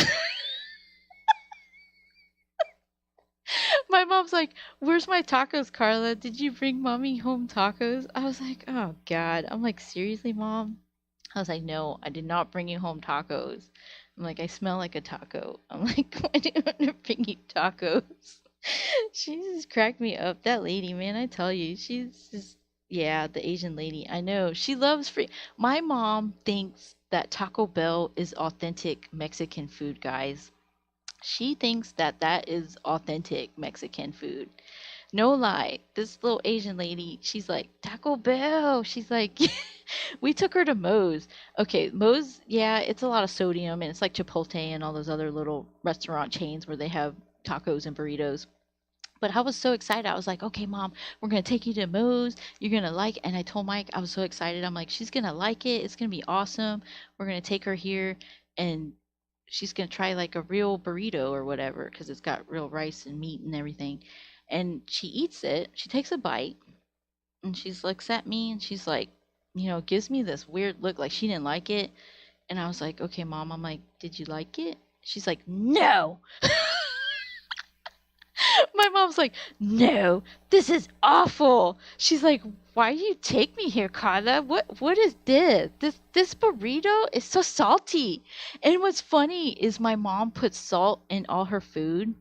My mom's like, where's my tacos, Carla? Did you bring mommy home tacos? I was like, oh God. I'm like, seriously, mom? I was like, no, I did not bring you home tacos. I'm like, I smell like a taco. I'm like, why do you want to bring you tacos? She just cracked me up. That lady, man, I tell you, she's just, yeah, the Asian lady. I know. She loves free. My mom thinks that Taco Bell is authentic Mexican food, guys. She thinks that that is authentic Mexican food. No lie. This little Asian lady, she's like, Taco Bell. She's like, we took her to Moe's. Okay, Moe's, yeah, it's a lot of sodium, and it's like Chipotle and all those other little restaurant chains where they have tacos and burritos. But I was so excited. I was like, okay, mom, we're going to take you to Moe's. You're going to like it. And I told Mike, I was so excited. I'm like, she's going to like it. It's going to be awesome. We're going to take her here, and she's going to try like a real burrito or whatever because it's got real rice and meat and everything. And she eats it. She takes a bite, and she looks at me, and she's like, gives me this weird look like she didn't like it. And I was like, okay, mom. I'm like, did you like it? She's like, no. My mom's like, no, this is awful. She's like, why do you take me here, Carla? What is this? This burrito is so salty. And what's funny is my mom puts salt in all her food.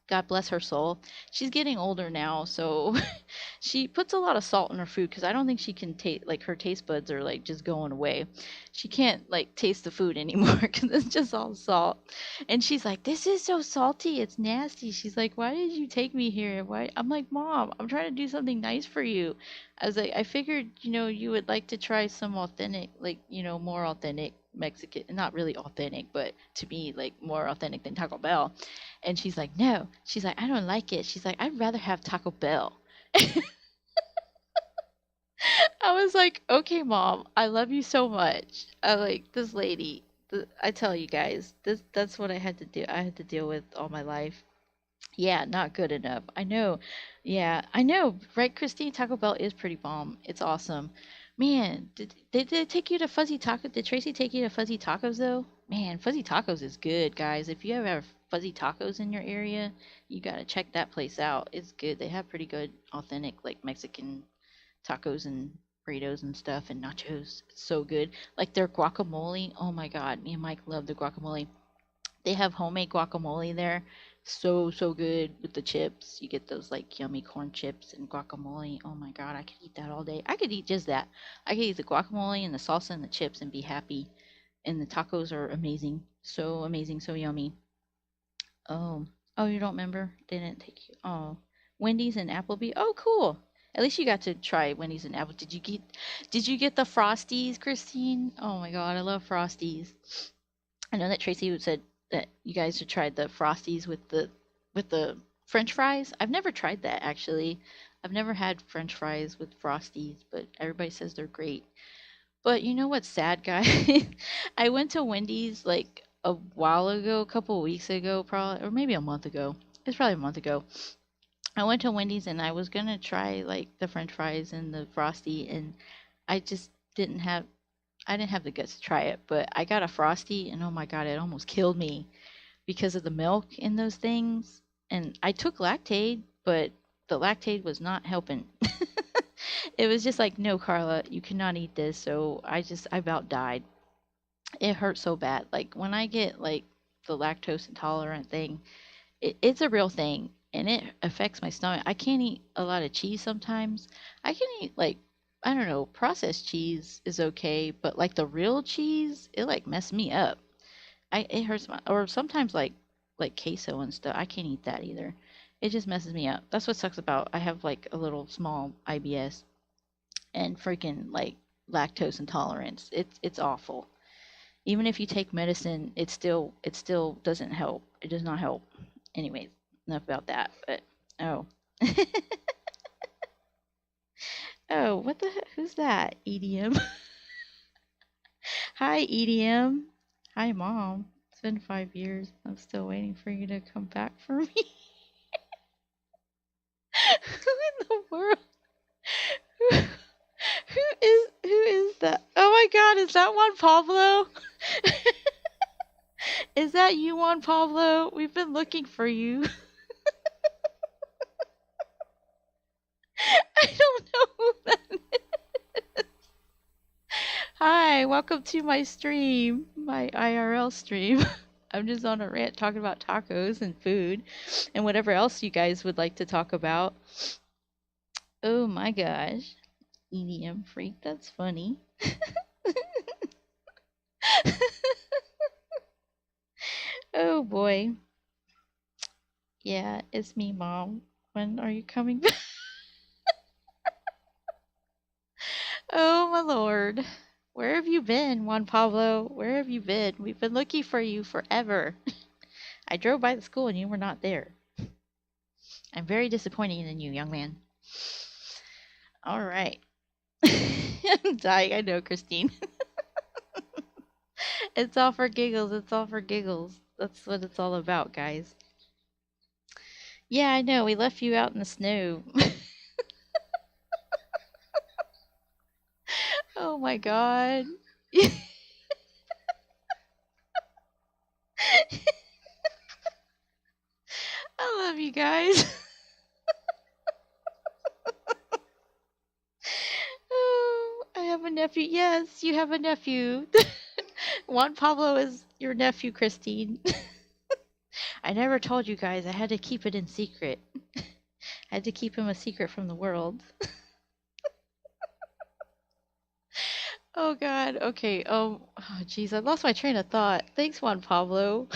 God bless her soul. She's getting older now, so she puts a lot of salt in her food because I don't think she can taste, like her taste buds are like just going away. She can't like taste the food anymore because it's just all salt. And she's like, "This is so salty. It's nasty." She's like, "Why did you take me here? Why?" I'm like, "Mom, I'm trying to do something nice for you." I was like, "I figured, you would like to try some authentic, like, more authentic Mexican, not really authentic, but to me, like more authentic than Taco Bell." And she's like, no. She's like, I don't like it. She's like, I'd rather have Taco Bell. I was like, okay, mom, I love you so much. I like this lady. I tell you guys, that's what I had to do. I had to deal with all my life. Yeah, not good enough. I know. Yeah, I know. Right, Christine? Taco Bell is pretty bomb. It's awesome. Man, did they take you to Fuzzy Taco? Did Tracy take you to Fuzzy Tacos though? Man, Fuzzy Tacos is good, guys. If you ever have Fuzzy Tacos in your area, you gotta check that place out. It's good. They have pretty good, authentic, like Mexican tacos and burritos and stuff and nachos. It's so good. Like their guacamole. Oh my God, me and Mike love the guacamole. They have homemade guacamole there. So, so good with the chips. You get those like yummy corn chips and guacamole. Oh my God, I could eat that all day. I could eat just that. I could eat the guacamole and the salsa and the chips and be happy. and the tacos are amazing. So amazing, so yummy. Oh, oh, you don't remember? They didn't take you. Oh, Wendy's and Applebee. Oh, cool. At least you got to try Wendy's and Apple. Did you get the Frosties, Christine? Oh my God, I love Frosties. I know that Tracy would said that you guys should try the Frosties with the French fries. I've never tried that actually. I've never had French fries with Frosties, but everybody says they're great. But you know what's sad, guy? I went to Wendy's like a while ago, a couple of weeks ago, probably, or maybe a month ago. It's probably a month ago. I went to Wendy's and I was gonna try like the French fries and the Frosty, and I just I didn't have the guts to try it. But I got a Frosty, and oh my God, it almost killed me because of the milk in those things. And I took Lactaid, but the Lactaid was not helping. It was just like, no, Carla, you cannot eat this. So I about died. It hurt so bad. Like when I get like the lactose intolerant thing, it's a real thing and it affects my stomach. I can't eat a lot of cheese sometimes. I can eat like, I don't know, processed cheese is okay, but like the real cheese, it like messed me up. It hurts my, or sometimes like queso and stuff. I can't eat that either. It just messes me up. That's what sucks about I have like a little small IBS and freaking like lactose intolerance. It's awful. Even if you take medicine, it still doesn't help. It does not help. Anyways, enough about that. But oh. Oh, what the heck? Who's that? EDM. Hi, EDM. Hi, Mom. It's been 5 years. I'm still waiting for you to come back for me. Who in the world? Who, who is that? Oh my God, is that Juan Pablo? Is that you, Juan Pablo? We've been looking for you. I don't know who that is. Hi, welcome to my stream, my IRL stream. I'm just on a rant talking about tacos and food and whatever else you guys would like to talk about. Oh my gosh. EDM freak, that's funny. Oh boy. Yeah, it's me, Mom. When are you coming back? Oh my lord. Where have you been, Juan Pablo? Where have you been? We've been looking for you forever. I drove by the school and you were not there. I'm very disappointed in you, young man. All right. I'm dying. I know, Christine. It's all for giggles. It's all for giggles. That's what it's all about, guys. Yeah, I know. We left you out in the snow. Oh my god. I love you guys. Oh, I have a nephew. Yes, you have a nephew. Juan Pablo is your nephew, Christine. I never told you guys. I had to keep it in secret. I had to keep him a secret from the world. Oh God. Okay. Oh jeez, I lost my train of thought. Thanks, Juan Pablo.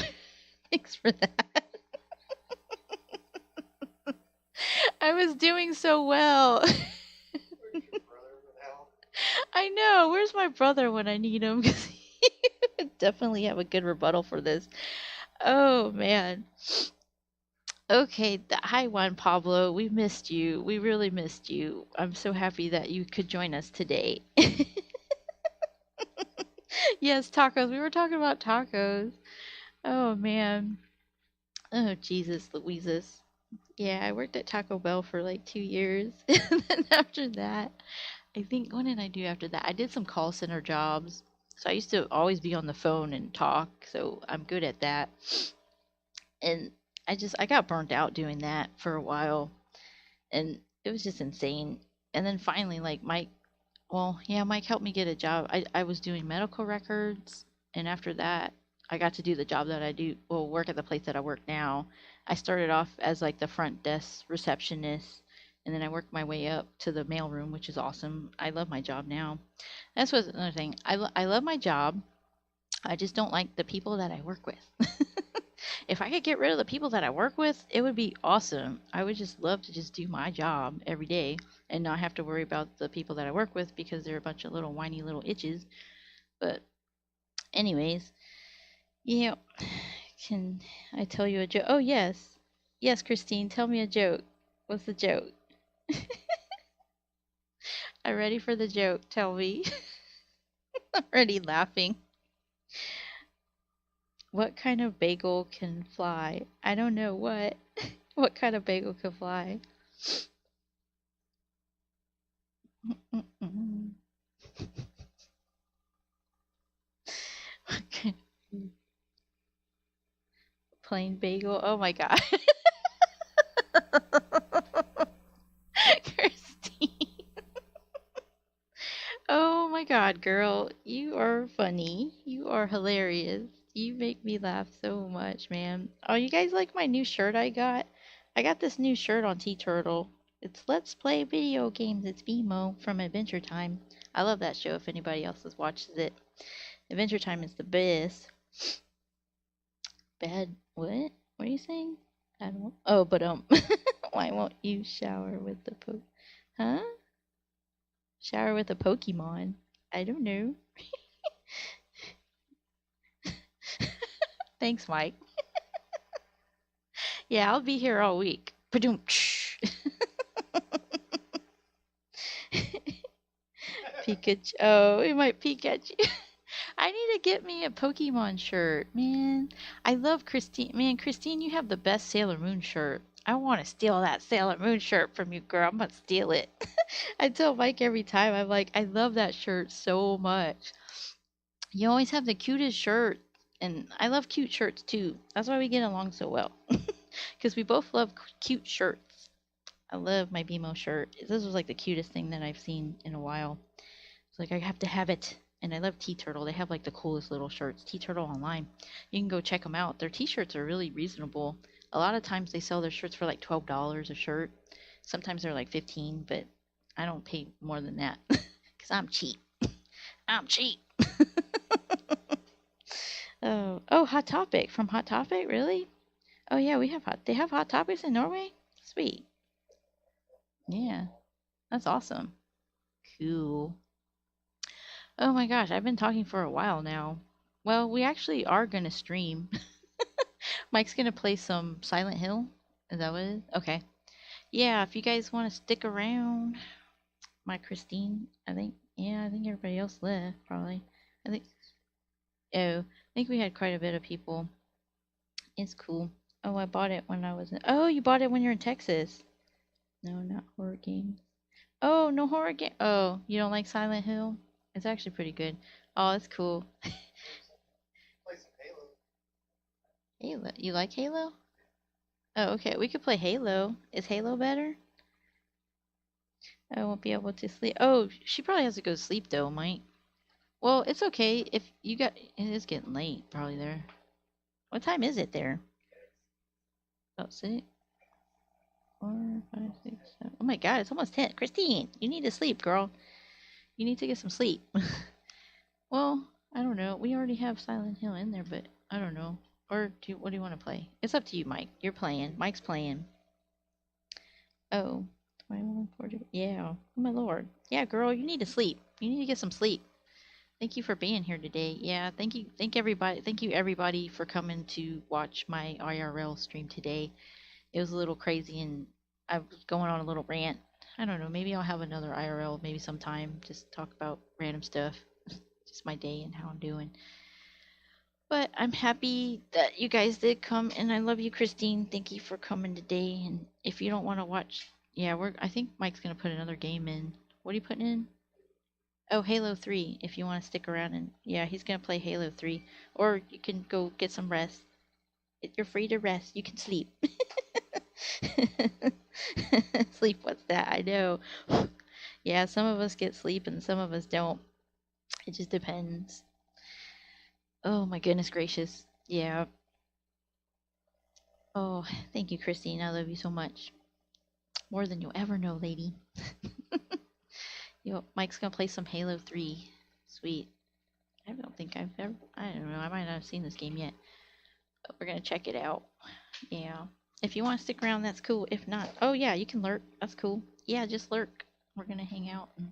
Thanks for that. I was doing so well. I know. Where's my brother when I need him? Because he would definitely have a good rebuttal for this. Oh man. Okay. Hi, Juan Pablo. We missed you. We really missed you. I'm so happy that you could join us today. Yes, tacos. We were talking about tacos. Oh man. Oh Jesus, Louises. Yeah, I worked at Taco Bell for like 2 years. And then after that, I think, what did I do after that? I did some call center jobs. So I used to always be on the phone and talk. So I'm good at that. And I got burnt out doing that for a while. And it was just insane. And then finally, like Mike helped me get a job. I was doing medical records. And after that, I got to do the job that I do, well, work at the place that I work now. I started off as like the front desk receptionist, and then I worked my way up to the mailroom, which is awesome. I love my job now. That's what's another thing. I love my job. I just don't like the people that I work with. If I could get rid of the people that I work with, it would be awesome. I would just love to just do my job every day and not have to worry about the people that I work with because they're a bunch of little whiny little itches. But anyways, yeah, can I tell you a joke? Oh yes. Yes, Christine, tell me a joke. What's the joke? I'm ready for the joke. Tell me. I'm already laughing. What kind of bagel can fly? I don't know what. What kind of bagel can fly? Mm-mm. What kind of plain bagel? Oh my god. Christine. Oh my god, girl. You are funny. You are hilarious. You make me laugh so much, man. Oh, you guys like my new shirt I got? I got this new shirt on T Turtle. It's Let's Play Video Games. It's BMO from Adventure Time. I love that show if anybody else has watched it. Adventure Time is the best. Bad what? What are you saying? I don't. Oh, but why won't you shower with the Huh? Shower with a Pokemon? I don't know. Thanks, Mike. Yeah, I'll be here all week. Padoom. Pikachu. Oh, it might peek at you. I need to get me a Pokemon shirt, man. I love Christine. Man, Christine, you have the best Sailor Moon shirt. I want to steal that Sailor Moon shirt from you, girl. I'm gonna steal it. I tell Mike every time. I'm like, I love that shirt so much. You always have the cutest shirt, and I love cute shirts too. That's why we get along so well, because we both love cute shirts. I love my BMO shirt. This was like the cutest thing that I've seen in a while. It's like I have to have it. And I love T Turtle. They have like the coolest little shirts. T Turtle online. You can go check them out. Their t-shirts are really reasonable. A lot of times they sell their shirts for like $12 a shirt. Sometimes they're like 15, but I don't pay more than that cuz I'm cheap. I'm cheap. Oh, Hot Topic from Hot Topic, really? Oh yeah, we have they have Hot Topics in Norway? Sweet. Yeah. That's awesome. Cool. Oh my gosh, I've been talking for a while now. Well, we actually are going to stream. Mike's going to play some Silent Hill. Is that what it is? Okay. Yeah, if you guys want to stick around, my Christine, I think, yeah, I think everybody else left, probably. I think, oh, I think we had quite a bit of people. It's cool. Oh, I bought it when I was in, oh, you bought it when you're in Texas. No, not horror games. Oh, no horror game. Oh, you don't like Silent Hill? It's actually pretty good. Oh, it's cool. Halo. You like Halo? Oh, okay. We could play Halo. Is Halo better? I won't be able to sleep. Oh, she probably has to go to sleep though, Mike. Well, it's okay if you got. It is getting late, probably there. What time is it there? About 6, 4, 5, 6, 7. Oh my God, it's almost 10. Christine, you need to sleep, girl. You need to get some sleep. Well, I don't know. We already have Silent Hill in there, but I don't know. Or what do you want to play? It's up to you, Mike. You're playing. Mike's playing. Oh, 21:40. Yeah. Oh my lord. Yeah, girl, you need to sleep. You need to get some sleep. Thank you for being here today. Yeah, thank you. Thank everybody. Thank you everybody for coming to watch my IRL stream today. It was a little crazy and I was going on a little rant. I don't know. Maybe I'll have another IRL maybe sometime. Just talk about random stuff. Just my day and how I'm doing. But I'm happy that you guys did come, and I love you, Christine. Thank you for coming today. And if you don't want to watch, yeah, I think Mike's gonna put another game in. What are you putting in? Oh, Halo 3. If you want to stick around, and yeah, he's gonna play Halo 3, or you can go get some rest. You're free to rest. You can sleep. Sleep. What's that? I know. Yeah, some of us get sleep and some of us don't. It just depends. Oh my goodness gracious. Yeah. Oh, thank you, Christine. I love you so much. More than you'll ever know, lady. Yo, Mike's gonna play some Halo 3. Sweet. I don't think I've ever, I don't know, I might not have seen this game yet, but we're gonna check it out. Yeah. If you want to stick around, that's cool. If not, oh yeah, you can lurk. That's cool. Yeah, just lurk. We're gonna hang out and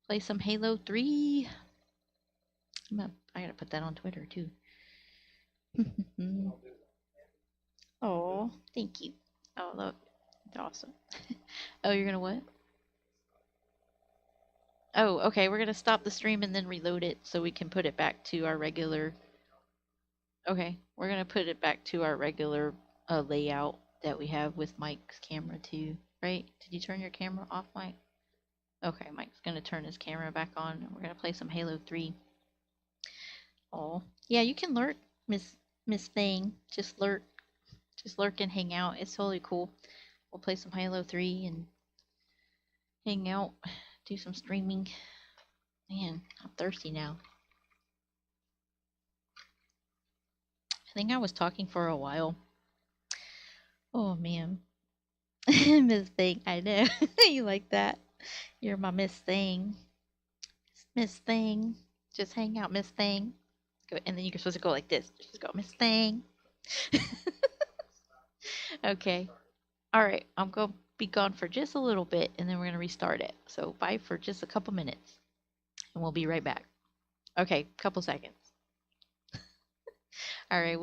play some Halo 3. I gotta put that on Twitter too. Oh, thank you. Oh, look. Awesome. Oh, you're gonna what? Oh, okay. We're gonna stop the stream and then reload it so we can put it back to our regular. Okay, we're gonna put it back to our regular layout that we have with Mike's camera too, right? Did you turn your camera off, Mike? Okay, Mike's gonna turn his camera back on. We're gonna play some Halo 3. Oh, yeah, you can lurk, Miss Thing. Just lurk and hang out. It's totally cool. We'll play some Halo 3 and hang out, do some streaming. Man, I'm thirsty now. I think I was talking for a while. Oh man, Miss Thing, I know you like that. You're my Miss Thing. Miss Thing. Just hang out, Miss Thing. Go, and then you're supposed to go like this. Just go, Miss Thing. Okay. All right. I'm going to be gone for just a little bit and then we're going to restart it. So bye for just a couple minutes and we'll be right back. Okay. Couple seconds. All right.